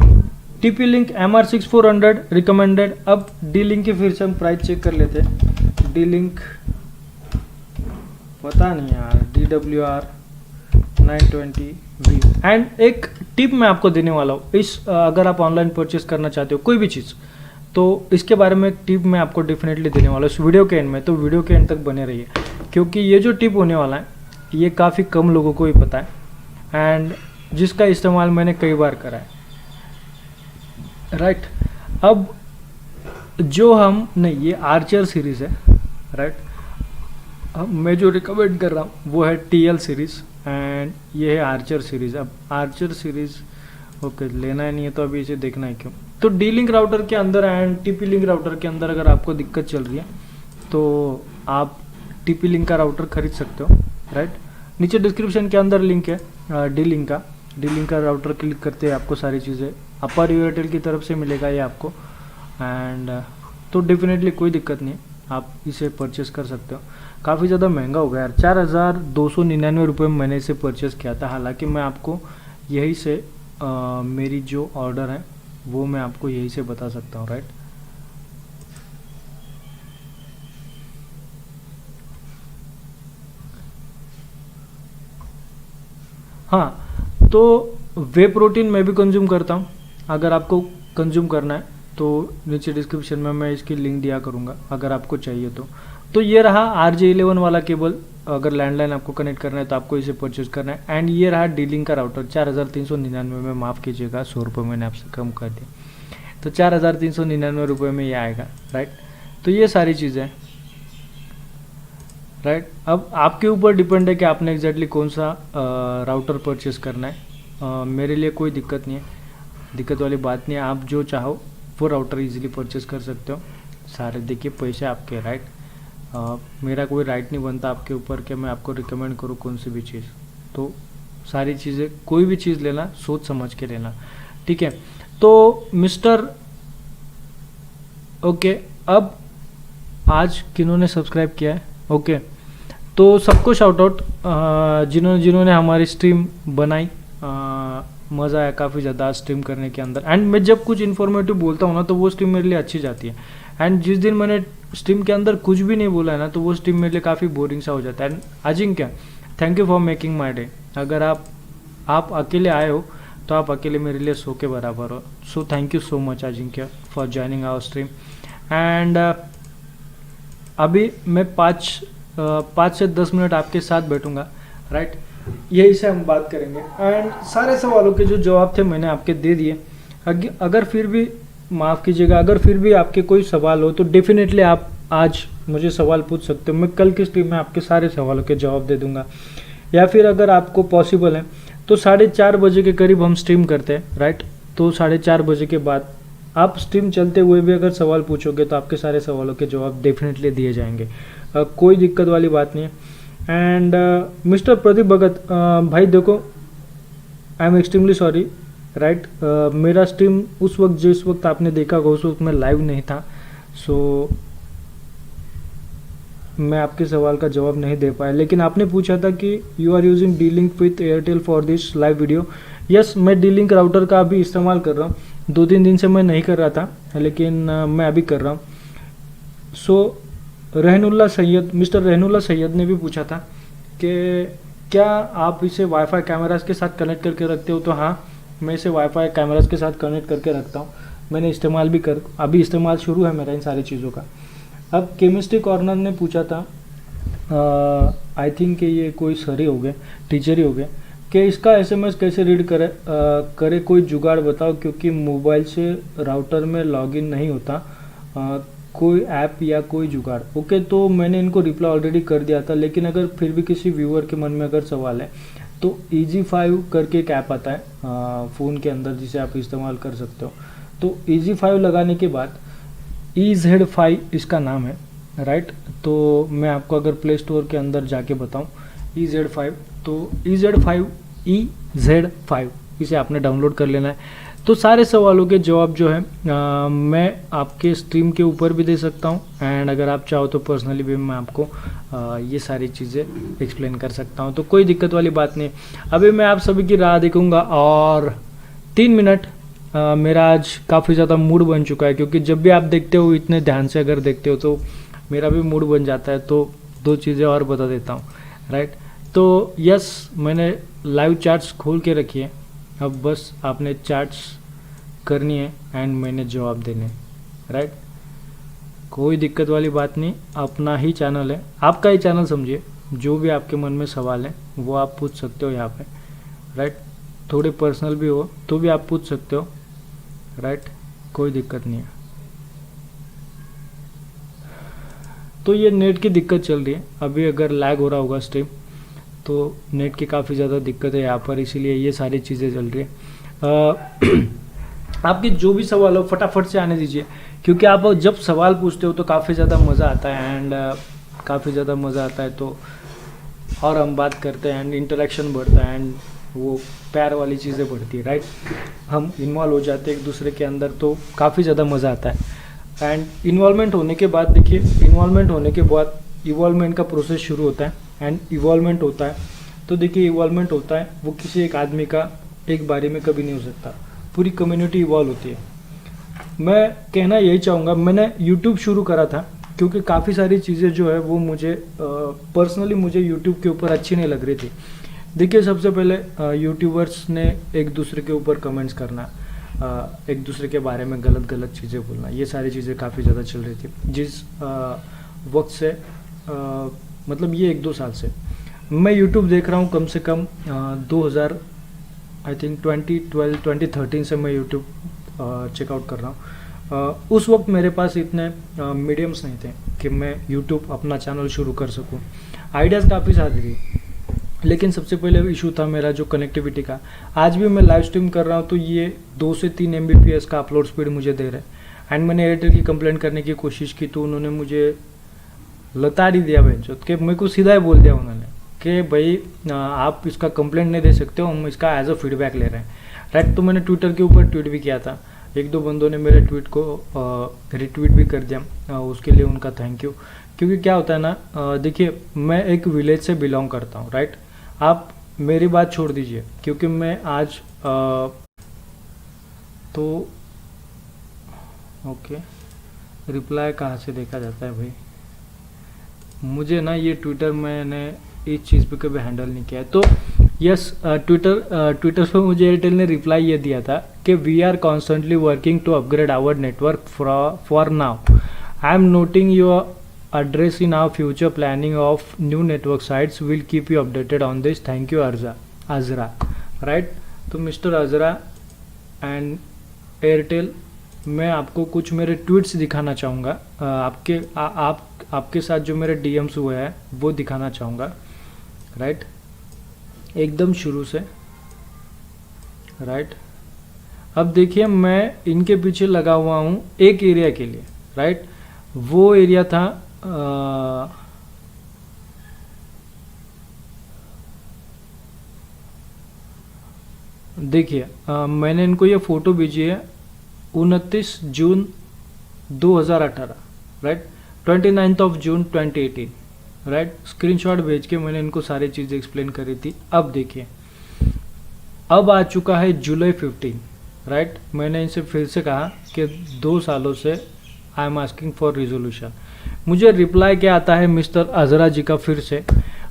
टीपी लिंक MR6400 रिकमेंडेड। अब डी लिंक की फिर से हम प्राइस चेक कर लेते हैं। डी लिंक पता नहीं यार, DWR 920V। एंड एक टिप मैं आपको देने वाला हूँ, अगर आप ऑनलाइन परचेस करना चाहते हो कोई भी चीज़, तो इसके बारे में एक टिप मैं आपको डेफिनेटली देने वाला हूँ इस वीडियो के एंड में। तो वीडियो के एंड तक बने रहिए, क्योंकि ये जो टिप होने वाला है ये काफ़ी कम लोगों को ही पता है एंड जिसका इस्तेमाल मैंने कई बार करा है, राइट। अब जो हम नहीं, ये आर्चर सीरीज़ है, राइट। अब मैं जो रिकमेंड कर रहा हूँ वो है TL सीरीज़ एंड ये है आर्चर सीरीज़। अब आर्चर सीरीज़ ओके लेना है नहीं है तो अभी इसे देखना है क्यों। तो डी लिंक राउटर के अंदर एंड TP लिंक राउटर के अंदर अगर आपको दिक्कत चल रही है तो आप TP लिंक का राउटर खरीद सकते हो, राइट। नीचे डिस्क्रिप्शन के अंदर लिंक है डी लिंक का राउटर क्लिक करते हैं आपको सारी चीज़ें अपर एयरटेल की तरफ से मिलेगा ये आपको। एंड तो डेफिनेटली कोई दिक्कत नहीं, आप इसे परचेस कर सकते हो। काफ़ी ज़्यादा महंगा हो गया यार, 4299 रुपये में मैंने इसे परचेस किया था। हालांकि मैं आपको यही से मेरी जो ऑर्डर है वो मैं आपको यही से बता सकता हूँ, राइट। हाँ, तो वे प्रोटीन मैं भी कंज्यूम करता हूँ। अगर आपको कंज्यूम करना है तो नीचे डिस्क्रिप्शन में मैं इसकी लिंक दिया करूँगा अगर आपको चाहिए तो ये रहा RJ11 वाला केबल। अगर लैंडलाइन आपको कनेक्ट करना है तो आपको इसे परचेज करना है। एंड ये रहा डी लिंक का राउटर 4399 में, माफ़ कीजिएगा 100 रुपये मैंने आपसे कम कर दिया, तो 4399 रुपये में ये आएगा, राइट। तो ये सारी चीज़ें, राइट। अब आपके ऊपर डिपेंड है कि आपने एग्जैक्टली कौन सा राउटर परचेस करना है। मेरे लिए कोई दिक्कत नहीं है, दिक्कत वाली बात नहीं है। आप जो चाहो वो राउटर इजीली परचेस कर सकते हो। सारे देखिए पैसे आपके, राइट। मेरा कोई राइट नहीं बनता आपके ऊपर कि मैं आपको रिकमेंड करूँ कौन सी भी चीज़। तो सारी चीज़ें, कोई भी चीज़ लेना सोच समझ के लेना, ठीक है। तो मिस्टर ओके, अब आज किन्होंने सब्सक्राइब किया है, ओके, तो सबको शाउट आउट जिन्होंने हमारी स्ट्रीम बनाई। मज़ा आया काफ़ी ज़्यादा स्ट्रीम करने के अंदर। एंड मैं जब कुछ इन्फॉर्मेटिव बोलता हूँ ना तो वो स्ट्रीम मेरे लिए अच्छी जाती है। एंड जिस दिन मैंने स्ट्रीम के अंदर कुछ भी नहीं बोला है ना तो वो स्ट्रीम मेरे लिए काफ़ी बोरिंग सा हो जाता है। And Ajinkya, thank you for making my day. अगर आप अकेले आए हो तो आप अकेले मेरे लिए 100 के बराबर हो। So thank you so much Ajinkya for joining our stream. And अभी मैं 5 से 10 मिनट आपके साथ बैठूंगा, राइट। यही से हम बात करेंगे एंड सारे सवालों के जो जवाब थे मैंने आपके दे दिए। अगर फिर भी माफ़ कीजिएगा, अगर फिर भी आपके कोई सवाल हो तो डेफिनेटली आप आज मुझे सवाल पूछ सकते हो। मैं कल की स्ट्रीम में आपके सारे सवालों के जवाब दे दूंगा। या फिर अगर आपको पॉसिबल है तो 4:30 बजे के करीब हम स्ट्रीम करते हैं, राइट। तो 4:30 बजे के बाद आप स्ट्रीम चलते हुए भी अगर सवाल पूछोगे तो आपके सारे सवालों के जवाब डेफिनेटली दिए जाएंगे। कोई दिक्कत वाली बात नहीं है। एंड मिस्टर प्रदीप भगत, भाई देखो, I am extremely sorry, right. मेरा स्ट्रीम उस वक्त जिस वक्त आपने देखा होगा उस वक्त मैं लाइव नहीं था, सो मैं आपके सवाल का जवाब नहीं दे पाया। लेकिन आपने पूछा था कि you are using D link with Airtel for this live video. Yes, मैं डी लिंक राउटर का अभी इस्तेमाल कर रहा हूँ। 2-3 दिन से मैं नहीं कर रहा था, लेकिन मैं अभी कर रहा हूँ। सो रहनुल्ला सैयद, मिस्टर रहनुल्ला सैयद ने भी पूछा था कि क्या आप इसे वाईफाई कैमरास के साथ कनेक्ट करके रखते हो। तो हाँ, मैं इसे वाईफाई कैमरास के साथ कनेक्ट करके रखता हूँ। मैंने इस्तेमाल भी अभी इस्तेमाल शुरू है मेरा इन सारी चीज़ों का। अब केमिस्ट्री कॉर्नर ने पूछा था, आई थिंक कि ये कोई सर ही हो गए, टीचर ही हो गए, कि इसका एसएमएस कैसे रीड करे कोई जुगाड़ बताओ, क्योंकि मोबाइल से राउटर में लॉगिन नहीं होता, कोई ऐप या कोई जुगाड़। ओके, तो मैंने इनको रिप्लाई ऑलरेडी कर दिया था, लेकिन अगर फिर भी किसी व्यूअर के मन में अगर सवाल है तो EZ5 करके एक ऐप आता है फ़ोन के अंदर, जिसे आप इस्तेमाल कर सकते हो। तो EZ5 लगाने के बाद EZ5 इसका नाम है, राइट। तो मैं आपको अगर प्ले स्टोर के अंदर जाके बताऊं EZ5, तो EZ5 इसे आपने डाउनलोड कर लेना है। तो सारे सवालों के जवाब जो है मैं आपके स्ट्रीम के ऊपर भी दे सकता हूं, एंड अगर आप चाहो तो पर्सनली भी मैं आपको ये सारी चीज़ें एक्सप्लेन कर सकता हूं, तो कोई दिक्कत वाली बात नहीं। अभी मैं आप सभी की राह देखूंगा और 3 मिनट मेरा आज काफ़ी ज़्यादा मूड बन चुका है, क्योंकि जब भी आप देखते हो इतने ध्यान से अगर देखते हो तो मेरा भी मूड बन जाता है। तो 2 चीज़ें और बता देता हूँ, राइट। तो यस, मैंने लाइव चार्ट्स खोल के रखी है, अब बस आपने चार्ट्स करनी है एंड मैंने जवाब देने, राइट। कोई दिक्कत वाली बात नहीं, अपना ही चैनल है, आपका ही चैनल समझिए। जो भी आपके मन में सवाल है वो आप पूछ सकते हो यहाँ पे, राइट। थोड़े पर्सनल भी हो तो भी आप पूछ सकते हो, राइट, कोई दिक्कत नहीं है। तो ये नेट की दिक्कत चल रही है अभी, अगर लैग हो रहा होगा स्ट्रीम तो नेट की काफ़ी ज़्यादा दिक्कत है यहाँ पर, इसीलिए ये सारी चीज़ें चल रही है। आपके जो भी सवाल हो फटाफट से आने दीजिए, क्योंकि आप जब सवाल पूछते हो तो काफ़ी ज़्यादा मज़ा आता है, एंड काफ़ी ज़्यादा मज़ा आता है तो और हम बात करते हैं एंड इंटरेक्शन बढ़ता है एंड वो प्यार वाली चीज़ें बढ़ती है, राइट। हम इन्वॉल्व हो जाते हैं एक दूसरे के अंदर तो काफ़ी ज़्यादा मज़ा आता है। एंड इन्वॉल्वमेंट होने के बाद देखिए, इन्वॉल्वमेंट होने के बाद इवॉल्वमेंट का प्रोसेस शुरू होता है एंड इवॉल्वमेंट होता है। तो देखिए, इवॉल्वमेंट होता है वो किसी एक आदमी का एक बारी में कभी नहीं हो सकता, पूरी कम्युनिटी इवॉल्व होती है। मैं कहना यही चाहूँगा, मैंने यूट्यूब शुरू करा था क्योंकि काफ़ी सारी चीज़ें जो है वो मुझे पर्सनली मुझे यूट्यूब के ऊपर अच्छी नहीं लग रही थी। देखिए, सबसे पहले यूट्यूबर्स ने एक दूसरे के ऊपर कमेंट्स करना, एक दूसरे के बारे में गलत गलत चीज़ें बोलना, ये सारी चीज़ें काफ़ी ज़्यादा चल रही थी। जिस वक्त से मतलब ये 1-2 साल से मैं यूट्यूब देख रहा हूँ, कम से कम 2000 आई थिंक 2013 से मैं यूट्यूब चेकआउट कर रहा हूँ। उस वक्त मेरे पास इतने मीडियम्स नहीं थे कि मैं यूट्यूब अपना चैनल शुरू कर सकूँ। आइडियाज़ काफ़ी सारी थी, लेकिन सबसे पहले इशू था मेरा जो कनेक्टिविटी का। आज भी मैं लाइव स्ट्रीम कर रहा हूँ तो ये 2 से 3 Mbps का अपलोड स्पीड मुझे दे रहे हैं। एंड मैंने एयरटेल की कंप्लेंट करने की कोशिश की तो उन्होंने मुझे लताड़ ही दिया बेंचो, कि मेरे को सीधा ही बोल दिया उन्होंने कि भाई आप इसका कंप्लेंट नहीं दे सकते हो, हम इसका एज अ फीडबैक ले रहे हैं, राइट। तो मैंने ट्विटर के ऊपर ट्वीट भी किया था, 1-2 बंदों ने मेरे ट्वीट को रिट्वीट भी कर दिया, उसके लिए उनका थैंक यू। क्योंकि क्या होता है ना, देखिए मैं एक विलेज से बिलोंग करता हूँ, राइट। आप मेरी बात छोड़ दीजिए, क्योंकि मैं आज तो ओके, रिप्लाई कहाँ से देखा जाता है भाई, मुझे ना ये ट्विटर मैंने इस चीज़ पे कभी हैंडल नहीं किया है। तो यस, ट्विटर पे मुझे एयरटेल ने रिप्लाई ये दिया था कि we are constantly working to upgrade our network for now, I am noting your address in our future planning of new network sites, will keep you updated on this, thank you Azra, right। तो mister Azra and Airtel, मैं आपको कुछ मेरे tweets दिखाना चाहूँगा, आपके साथ जो मेरे DMs हुए हैं वो दिखाना चाहूँगा, राइट, एकदम शुरू से, राइट। अब देखिए, मैं इनके पीछे लगा हुआ हूँ एक एरिया के लिए, राइट। वो एरिया था देखिए, मैंने इनको ये फ़ोटो भेजी है 29 जून 2018, राइट, 29 जून 2018, राइट। स्क्रीनशॉट भेज के मैंने इनको सारी चीज़ें एक्सप्लेन करी थी। अब देखिए, अब आ चुका है जुलाई 15, राइट। मैंने इनसे फिर से कहा कि 2 सालों से I am asking for resolution. मुझे रिप्लाई क्या आता है मिस्टर अजरा जी का फिर से,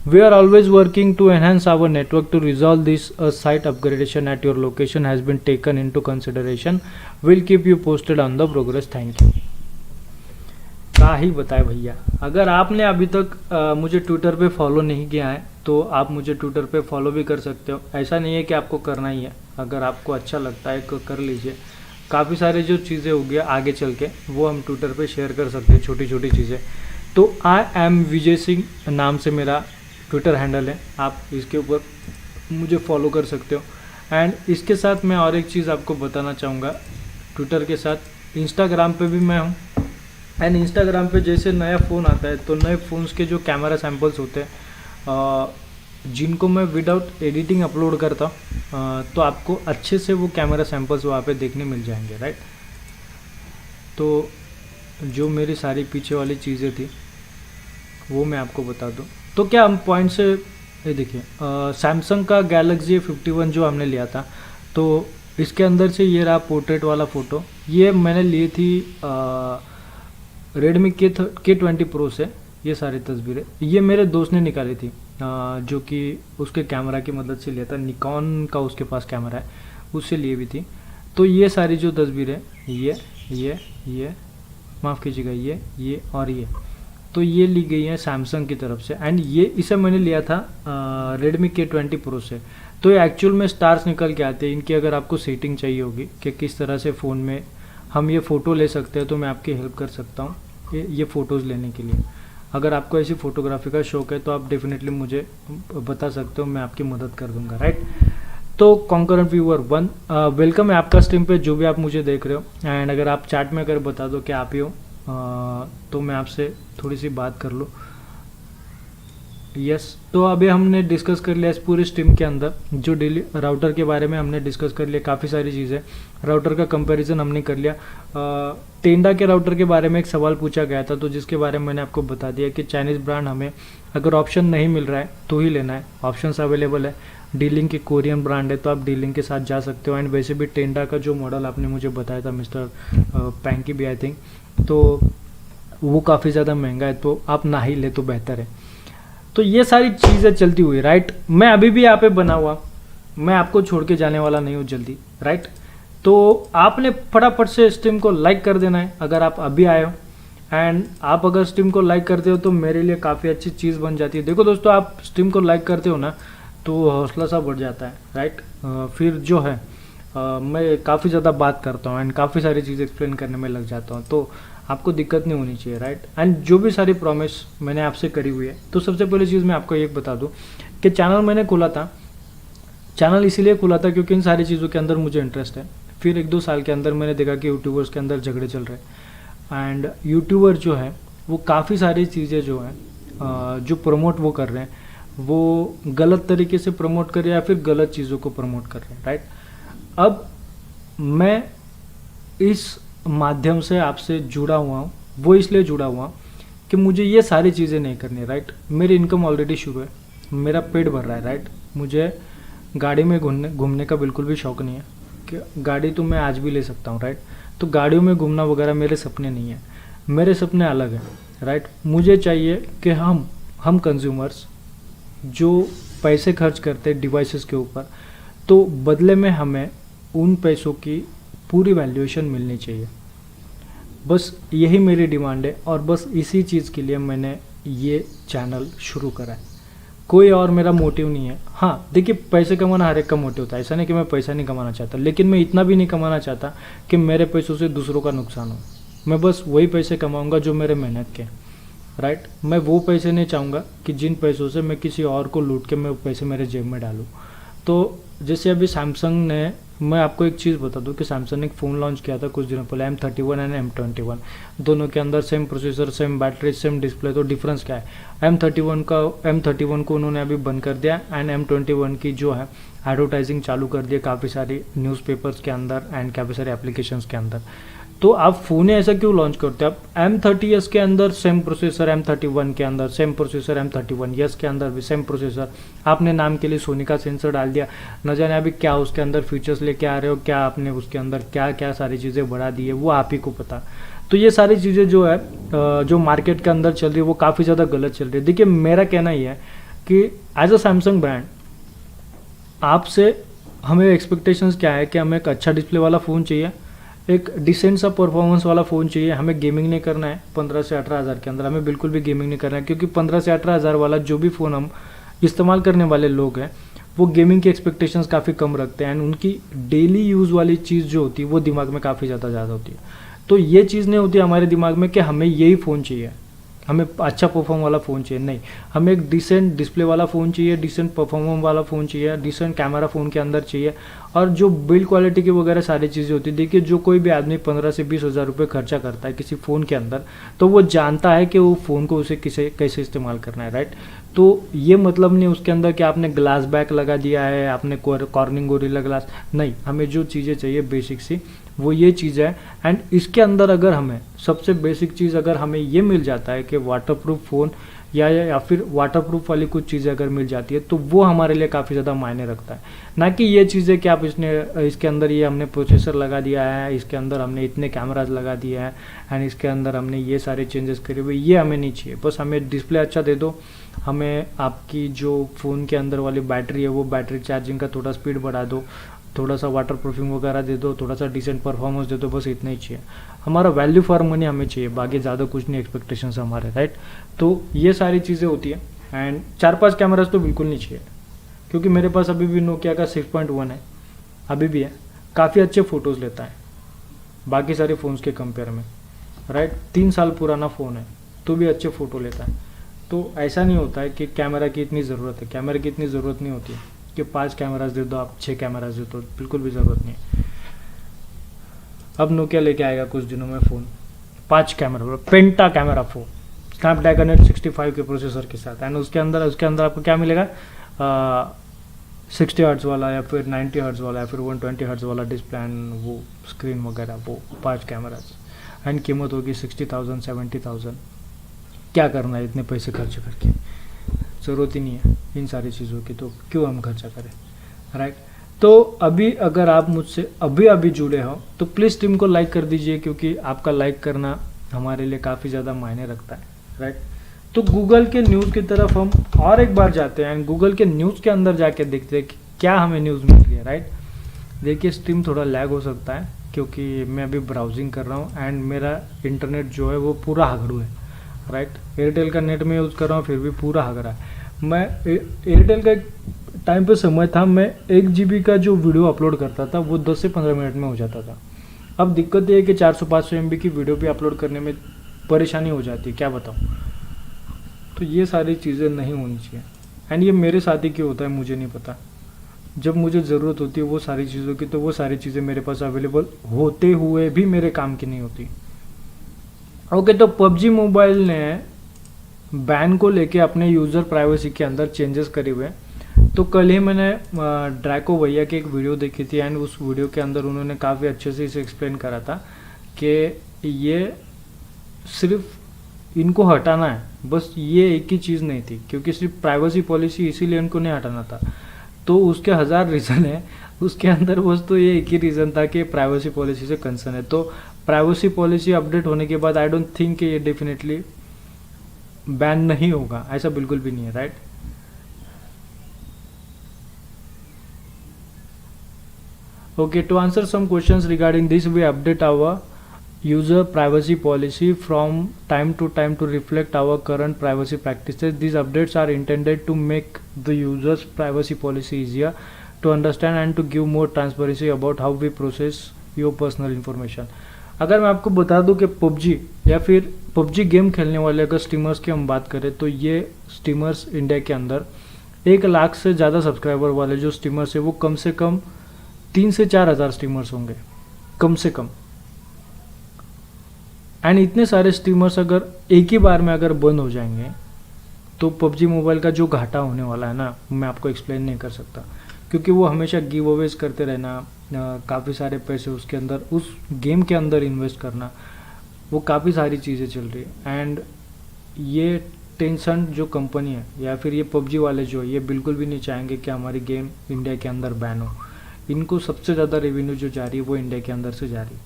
we are always working to enhance our network to resolve this site upgradation at your location has been taken into consideration, will keep you posted on the progress, thank you. क्या ही बताए भैया। अगर आपने अभी तक मुझे ट्विटर पे फॉलो नहीं किया है तो आप मुझे ट्विटर पे फॉलो भी कर सकते हो। ऐसा नहीं है कि आपको करना ही है, अगर आपको अच्छा लगता है तो कर लीजिए। काफ़ी सारी जो चीज़ें होगी आगे चल के वो हम ट्विटर पे शेयर कर सकते हैं, छोटी छोटी चीज़ें। तो आई एम विजय सिंह नाम से मेरा ट्विटर हैंडल है, आप इसके ऊपर मुझे फॉलो कर सकते हो। एंड इसके साथ मैं और एक चीज़ आपको बताना चाहूँगा, ट्विटर के साथ इंस्टाग्राम पे भी मैं हूँ। एंड इंस्टाग्राम पे जैसे नया फ़ोन आता है तो नए फ़ोन्स के जो कैमरा सैम्पल्स होते हैं जिनको मैं विदाउट एडिटिंग अपलोड करता हूँ तो आपको अच्छे से वो कैमरा सैम्पल्स वहाँ पे देखने मिल जाएंगे, राइट। तो जो मेरी सारी पीछे वाली चीज़ें थी वो मैं आपको बता दूँ। तो क्या हम पॉइंट से ये देखिए, सैमसंग का गैलेक्सी A51 जो हमने लिया था, तो इसके अंदर से ये रहा पोर्ट्रेट वाला फ़ोटो। ये मैंने ली थी रेडमी K20 प्रो से। ये सारी तस्वीरें ये मेरे दोस्त ने निकाली थी जो कि उसके कैमरा की मदद से लिया था, निकॉन का उसके पास कैमरा है, उससे लिए भी थी। तो ये सारी जो तस्वीरें ये माफ़ कीजिएगा, ये और ये, तो ये ली गई है सैमसंग की तरफ से। एंड ये इसे मैंने लिया था रेडमी K20 प्रो से। तो ये एक्चुअल में स्टार्स निकल के आते हैं इनकी। अगर आपको सेटिंग चाहिए होगी कि किस तरह से फ़ोन में हम ये फ़ोटो ले सकते हैं तो मैं आपकी हेल्प कर सकता हूँ ये फ़ोटोज़ लेने के लिए। अगर आपको ऐसी फ़ोटोग्राफी का शौक़ है तो आप डेफिनेटली मुझे बता सकते हो, मैं आपकी मदद कर दूँगा, राइट। तो कॉन्करेंट व्यूअर 1 वेलकम है आपका स्ट्रीम पे, जो भी आप मुझे देख रहे हो। एंड अगर आप चैट में अगर बता दो कि आप ही हो तो मैं आपसे थोड़ी सी बात कर लूँ। यस तो अभी हमने डिस्कस कर लिया इस पूरे स्ट्रीम के अंदर जो डेली राउटर के बारे में हमने डिस्कस कर लिया, काफ़ी सारी चीज़ें। राउटर का कंपैरिजन हमने कर लिया। टेंडा के राउटर के बारे में एक सवाल पूछा गया था, तो जिसके बारे में मैंने आपको बता दिया कि चाइनीज़ ब्रांड हमें अगर ऑप्शन नहीं मिल रहा है तो ही लेना है, ऑप्शंस अवेलेबल है। डीलिंग की कोरियन ब्रांड है तो आप डीलिंग के साथ जा सकते हो। एंड वैसे भी टेंडा का जो मॉडल आपने मुझे बताया था मिस्टर पैंकी भी आई थिंक, तो वो काफ़ी ज़्यादा महंगा है, तो आप ना ही ले तो बेहतर है। तो ये सारी चीज़ें चलती हुई, राइट। मैं अभी भी यहाँ पे बना हुआ, मैं आपको छोड़ के जाने वाला नहीं हूँ जल्दी, राइट। तो आपने फटाफट से स्ट्रीम को लाइक कर देना है अगर आप अभी आए हो। एंड आप अगर स्ट्रीम को लाइक करते हो तो मेरे लिए काफ़ी अच्छी चीज़ बन जाती है। देखो दोस्तों, आप स्ट्रीम को लाइक करते हो ना तो हौसला सा बढ़ जाता है, राइट। फिर जो है मैं काफ़ी ज़्यादा बात करता हूँ एंड काफ़ी सारी चीज़ एक्सप्लेन करने में लग जाता हूँ, तो आपको दिक्कत नहीं होनी चाहिए, राइट। एंड जो भी सारी प्रॉमिस मैंने आपसे करी हुई है, तो सबसे पहली चीज़ मैं आपको एक बता दूं कि चैनल मैंने खोला था, चैनल इसीलिए खोला था क्योंकि इन सारी चीज़ों के अंदर मुझे इंटरेस्ट है। फिर 1-2 साल के अंदर मैंने देखा कि यूट्यूबर्स के अंदर झगड़े चल रहे हैं एंड यूट्यूबर जो है वो काफ़ी सारी चीज़ें जो हैं जो प्रमोट वो कर रहे हैं वो गलत तरीके से प्रमोट कर रहे हैं या फिर गलत चीज़ों को प्रमोट कर रहे हैं, राइट। अब मैं इस माध्यम से आपसे जुड़ा हुआ हूँ, वो इसलिए जुड़ा हुआ कि मुझे ये सारी चीज़ें नहीं करनी, राइट। मेरी इनकम ऑलरेडी शुरू है, मेरा पेट भर रहा है, राइट। मुझे गाड़ी में घूमने का बिल्कुल भी शौक़ नहीं है कि गाड़ी तो मैं आज भी ले सकता हूँ, राइट। तो गाड़ियों में घूमना वगैरह मेरे सपने नहीं है, मेरे सपने अलग हैं, राइट। मुझे चाहिए कि हम कंज्यूमर्स जो पैसे खर्च करते हैं डिवाइसेस के ऊपर, तो बदले में हमें उन पैसों की पूरी वैल्यूएशन मिलनी चाहिए। बस यही मेरी डिमांड है और बस इसी चीज़ के लिए मैंने ये चैनल शुरू करा है, कोई और मेरा मोटिव नहीं है। हाँ देखिए, पैसे कमाना हर एक का मोटिव होता है, ऐसा नहीं कि मैं पैसा नहीं कमाना चाहता, लेकिन मैं इतना भी नहीं कमाना चाहता कि मेरे पैसों से दूसरों का नुकसान हो। मैं बस वही पैसे कमाऊँगा जो मेरे मेहनत के, राइट। मैं वो पैसे नहीं चाहूँगा कि जिन पैसों से मैं किसी और को लूट के मैं पैसे मेरे जेब में डालूँ। तो जैसे अभी सैमसंग ने, मैं आपको एक चीज़ बता दूं कि सैमसंग ने एक फ़ोन लॉन्च किया था कुछ दिनों पहले, M31 एंड M21, दोनों के अंदर same processor, same battery, same display. तो डिफरेंस क्या है, M31 को उन्होंने अभी बंद कर दिया एंड M21 की जो है एडवर्टाइजिंग चालू कर दिया काफ़ी सारी न्यूज़पेपर्स के अंदर एंड काफ़ी सारे एप्लीकेशंस के अंदर। तो आप फ़ोन ऐसा क्यों लॉन्च करते हो? आप M30s के अंदर सेम प्रोसेसर, M31 के अंदर सेम प्रोसेसर, M31s के अंदर भी सेम प्रोसेसर। आपने नाम के लिए सोनी का सेंसर डाल दिया, न जाने अभी क्या उसके अंदर फीचर्स लेके आ रहे हो, क्या आपने उसके अंदर क्या क्या सारी चीज़ें बढ़ा दी है, वो आप ही को पता। तो ये सारी चीज़ें जो है जो मार्केट के अंदर चल रही है वो काफ़ी ज़्यादा गलत चल रही है। देखिए, मेरा कहना ये है कि एज अ सैमसंग ब्रांड आपसे हमें एक्सपेक्टेशंस क्या है कि हमें एक अच्छा डिस्प्ले वाला फ़ोन चाहिए, एक डिसेंट सा परफॉर्मेंस वाला फ़ोन चाहिए। हमें गेमिंग नहीं करना है 15 से 18 हज़ार के अंदर, हमें बिल्कुल भी गेमिंग नहीं करना है, क्योंकि 15 से 18 हज़ार वाला जो भी फ़ोन हम इस्तेमाल करने वाले लोग हैं वो गेमिंग की एक्सपेक्टेशंस काफ़ी कम रखते हैं एंड उनकी डेली यूज़ वाली चीज़ जो होती है वो दिमाग में काफ़ी ज़्यादा होती है। तो ये चीज़ नहीं होती हमारे दिमाग में कि हमें यही फ़ोन चाहिए, हमें अच्छा परफॉर्म वाला फ़ोन चाहिए। नहीं, हमें एक डिसेंट डिस्प्ले वाला फ़ोन चाहिए, डिसेंट परफॉर्मेंस वाला फ़ोन चाहिए, डिसेंट कैमरा फ़ोन के अंदर चाहिए, और जो बिल्ड क्वालिटी की वगैरह सारी चीज़ें होती है। देखिए, जो कोई भी आदमी 15 से 20 हज़ार रुपये खर्चा करता है किसी फ़ोन के अंदर, तो वो जानता है कि वो फ़ोन को उसे कैसे इस्तेमाल करना है, राइट। तो ये मतलब नहीं उसके अंदर कि आपने ग्लास बैक लगा दिया है, आपने कॉर्निंग गोरिल्ला ग्लास, नहीं। हमें जो चीज़ें चाहिए बेसिक सी वो ये चीज़ है। एंड इसके अंदर अगर हमें सबसे बेसिक चीज़ अगर हमें ये मिल जाता है कि वाटरप्रूफ फ़ोन या फिर वाटरप्रूफ वाली कुछ चीज़ें अगर मिल जाती है तो वो हमारे लिए काफ़ी ज़्यादा मायने रखता है। ना कि ये चीज़ें कि आप इसके अंदर ये हमने प्रोसेसर लगा दिया है, इसके अंदर हमने इतने कैमराज लगा दिए हैं एंड इसके अंदर हमने ये सारे चेंजेस करे हुए, ये हमें नहीं चाहिए। बस हमें डिस्प्ले अच्छा दे दो, हमें आपकी जो फ़ोन के अंदर वाली बैटरी है वो बैटरी चार्जिंग का थोड़ा स्पीड बढ़ा दो, थोड़ा सा वाटर प्रूफिंग वगैरह दे दो, थोड़ा सा डिसेंट परफॉर्मेंस दे दो, बस इतना ही चाहिए। हमारा वैल्यू फॉर मनी हमें चाहिए, बाकी ज़्यादा कुछ नहीं एक्सपेक्टेशंस हमारे, राइट। तो ये सारी चीज़ें होती है। एंड 4-5 कैमराज तो बिल्कुल नहीं चाहिए, क्योंकि मेरे पास अभी भी नोकिया का 6.1 है, अभी भी है, काफ़ी अच्छे फ़ोटोज़ लेता है बाकी सारे फ़ोन्स के कंपेयर में, राइट। 3 साल पुराना फ़ोन है तो भी अच्छे फ़ोटो लेता है। तो ऐसा नहीं होता है कि कैमरा की इतनी ज़रूरत है, कैमरे की इतनी ज़रूरत नहीं होती है कि 5 कैमराज दे दो आप, 6 कैमराज दे दो, बिल्कुल भी ज़रूरत नहीं है। अब नोकिया लेके आएगा कुछ दिनों में फ़ोन 5 कैमरा, पेंटा कैमरा फ़ोन, स्नैपड्रैगन 865 के प्रोसेसर के साथ, एंड उसके अंदर आपको क्या मिलेगा, 60 हर्ट्ज़ वाला या फिर 90 हर्ट्ज़ वाला या फिर 120 हर्ट्ज़ वाला डिस्प्ले एंड वो स्क्रीन वगैरह, वो 5 कैमराज, एंड कीमत होगी 60,000 70,000। क्या करना है इतने पैसे खर्च करके, ज़रूरत ही नहीं है इन सारी चीज़ों की, तो क्यों हम खर्चा करें, राइट। तो अभी अगर आप मुझसे अभी जुड़े हो तो प्लीज़ टीम को लाइक कर दीजिए, क्योंकि आपका लाइक करना हमारे लिए काफ़ी ज़्यादा मायने रखता है, राइट। तो गूगल के न्यूज़ की तरफ हम और एक बार जाते हैं एंड गूगल के न्यूज़ के अंदर जाके देखते हैं कि क्या हमें न्यूज़ मिल रही है, राइट। देखिए, स्ट्रीम थोड़ा लैग हो सकता है क्योंकि मैं अभी ब्राउजिंग कर रहा हूँ एंड मेरा इंटरनेट जो है वो पूरा हगड़ू है, राइट। एयरटेल का नेट में यूज़ कर रहा हूँ फिर भी पूरा हगड़ा है। मैं एयरटेल का टाइम पे समय था, मैं 1 GB का जो वीडियो अपलोड करता था वो 10 से 15 मिनट में हो जाता था। अब दिक्कत ये है कि 400-500 MB की वीडियो भी अपलोड करने में परेशानी हो जाती है, क्या बताऊँ। तो ये सारी चीज़ें नहीं होनी चाहिए एंड ये मेरे साथ ही क्यों होता है मुझे नहीं पता। जब मुझे ज़रूरत होती है वो सारी चीज़ों की, तो वो सारी चीज़ें मेरे पास अवेलेबल होते हुए भी मेरे काम की नहीं होती। ओके, तो PUBG मोबाइल ने बैन को लेके अपने यूज़र प्राइवेसी के अंदर चेंजेस करे हुए। तो कल ही मैंने ड्रैको भैया की एक वीडियो देखी थी एंड उस वीडियो के अंदर उन्होंने काफ़ी अच्छे से इसे एक्सप्लेन करा था कि ये सिर्फ इनको हटाना है, बस ये एक ही चीज़ नहीं थी, क्योंकि सिर्फ प्राइवेसी पॉलिसी इसीलिए इनको नहीं हटाना था। तो उसके 1000 रीज़न है, उसके अंदर बस तो ये एक ही रीज़न था कि प्राइवेसी पॉलिसी से कंसर्न है। तो प्राइवेसी पॉलिसी अपडेट होने के बाद आई डोंट थिंक कि ये डेफिनेटली बैन नहीं होगा, ऐसा बिल्कुल भी नहीं है, right. Okay, to answer some questions regarding this, we update our user privacy policy from time to time to reflect our current privacy practices. These updates are intended to make the user's privacy policy easier to understand and to give more transparency about how we process your personal information. अगर मैं आपको बता दूं कि PUBG या फिर PUBG game खेलने वाले अगर स्ट्रीमर्स की हम बात करें तो ये स्ट्रीमर्स इंडिया के अंदर 1 लाख से ज़्यादा सब्सक्राइबर वाले जो स्ट्रीमर्स है वो कम से कम 3 से 4 हज़ार स्ट्रीमर्स होंगे कम से कम। एंड इतने सारे स्ट्रीमर्स अगर एक ही बार में अगर बंद हो जाएंगे तो PUBG मोबाइल का जो घाटा होने वाला है ना, मैं आपको एक्सप्लेन नहीं कर सकता, क्योंकि वो हमेशा गिव अवेज करते रहना, काफ़ी सारे पैसे उसके अंदर उस गेम के अंदर इन्वेस्ट करना, वो काफ़ी सारी चीज़ें चल रही है। एंड ये टेंशन जो कंपनी है या फिर ये PUBG वाले जो है ये बिल्कुल भी नहीं चाहेंगे कि हमारी गेम इंडिया के अंदर बैन हो। इनको सबसे ज़्यादा रेवेन्यू जो जा रही है वो इंडिया के अंदर से जा रही है,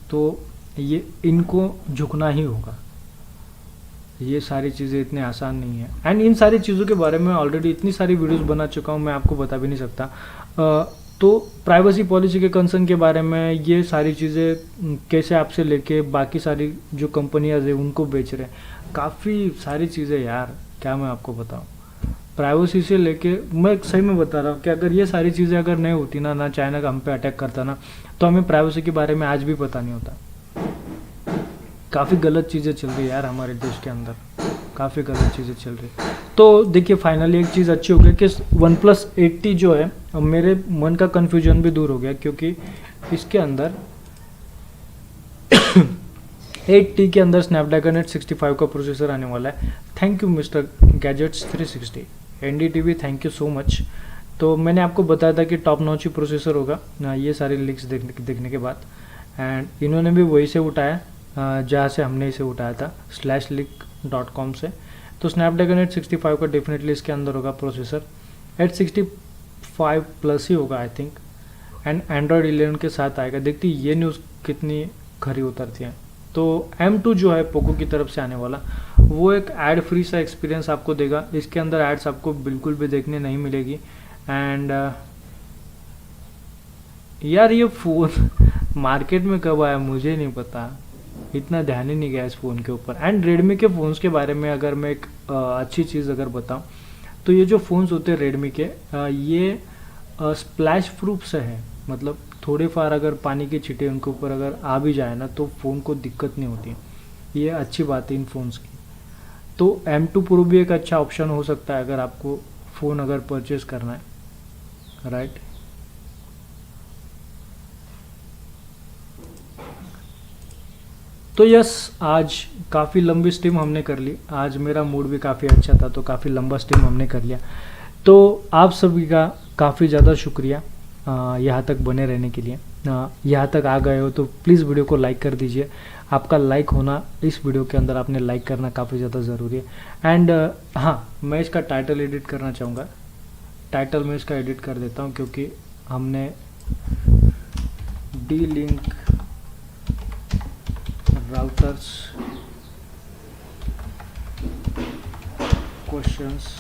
तो ये इनको झुकना ही होगा। ये सारी चीज़ें इतने आसान नहीं है एंड इन सारी चीज़ों के बारे में ऑलरेडी इतनी सारी वीडियोस बना चुका हूँ, मैं आपको बता भी नहीं सकता। तो प्राइवेसी पॉलिसी के कंसर्न के बारे में, ये सारी चीज़ें कैसे आपसे लेके बाकी सारी जो कंपनियां है उनको बेच रहे हैं, काफ़ी सारी चीज़ें यार, क्या मैं आपको बताऊं। प्राइवेसी से लेके मैं सही में बता रहा हूँ कि अगर ये सारी चीज़ें अगर नहीं होती ना चाइना का हम पे अटैक करता ना, तो हमें प्राइवेसी के बारे में आज भी पता नहीं होता। काफ़ी गलत चीज़ें चल रही है यार हमारे देश के अंदर, काफ़ी गलत चीज़ें चल रही। तो देखिए फाइनली एक चीज़ अच्छी हो गई कि OnePlus 80 जो है, अब मेरे मन का कन्फ्यूजन भी दूर हो गया, क्योंकि इसके अंदर 8T के अंदर स्नैपड्रैगन 865 का प्रोसेसर आने वाला है। Thank you mister gadgets 360, NDTV, thank you so much. तो मैंने आपको बताया था कि टॉप नॉच ही प्रोसेसर होगा ये सारी लिंक्स देखने के बाद, एंड इन्होंने भी वही से उठाया जहाँ से हमने इसे उठाया था /leak.com से। तो स्नैपड्रैगन 865 का डेफिनेटली इसके अंदर होगा प्रोसेसर, 865 प्लस ही होगा आई थिंक, एंड एंड्रॉयड 11 के साथ आएगा। देखती ये न्यूज़ कितनी खरी उतरती है। तो M2 जो है पोको की तरफ से आने वाला, वो एक एड फ्री सा एक्सपीरियंस आपको देगा। इसके अंदर एड्स आपको बिल्कुल भी देखने नहीं मिलेगी। एंड यार ये फ़ोन मार्केट में कब आया मुझे नहीं पता, इतना ध्यान ही नहीं गया इस फ़ोन के ऊपर। एंड रेडमी के फ़ोन्स के बारे में अगर मैं एक अच्छी चीज़ अगर बताऊं, तो ये जो फ़ोन्स होते हैं रेडमी के, ये स्प्लैश प्रूफ से है, मतलब थोड़े फार अगर पानी के छींटे उनके ऊपर अगर आ भी जाए ना, तो फ़ोन को दिक्कत नहीं होती। ये अच्छी बात है इन फ़ोन्स की। तो M2 Pro भी एक अच्छा ऑप्शन हो सकता है अगर आपको फ़ोन अगर परचेज करना है, राइट। तो यस, आज काफ़ी लंबी स्ट्रीम हमने कर ली। आज मेरा मूड भी काफ़ी अच्छा था, तो काफ़ी लंबा स्ट्रीम हमने कर लिया। तो आप सभी का काफ़ी ज़्यादा शुक्रिया यहाँ तक बने रहने के लिए। यहाँ तक आ गए हो तो प्लीज़ वीडियो को लाइक कर दीजिए। आपका लाइक होना इस वीडियो के अंदर, आपने लाइक करना काफ़ी ज़्यादा ज़रूरी है। एंड हाँ, मैं इसका टाइटल एडिट करना चाहूँगा। टाइटल में इसका एडिट कर देता हूँ, क्योंकि हमने D-Link राउटर्स क्वेश्चंस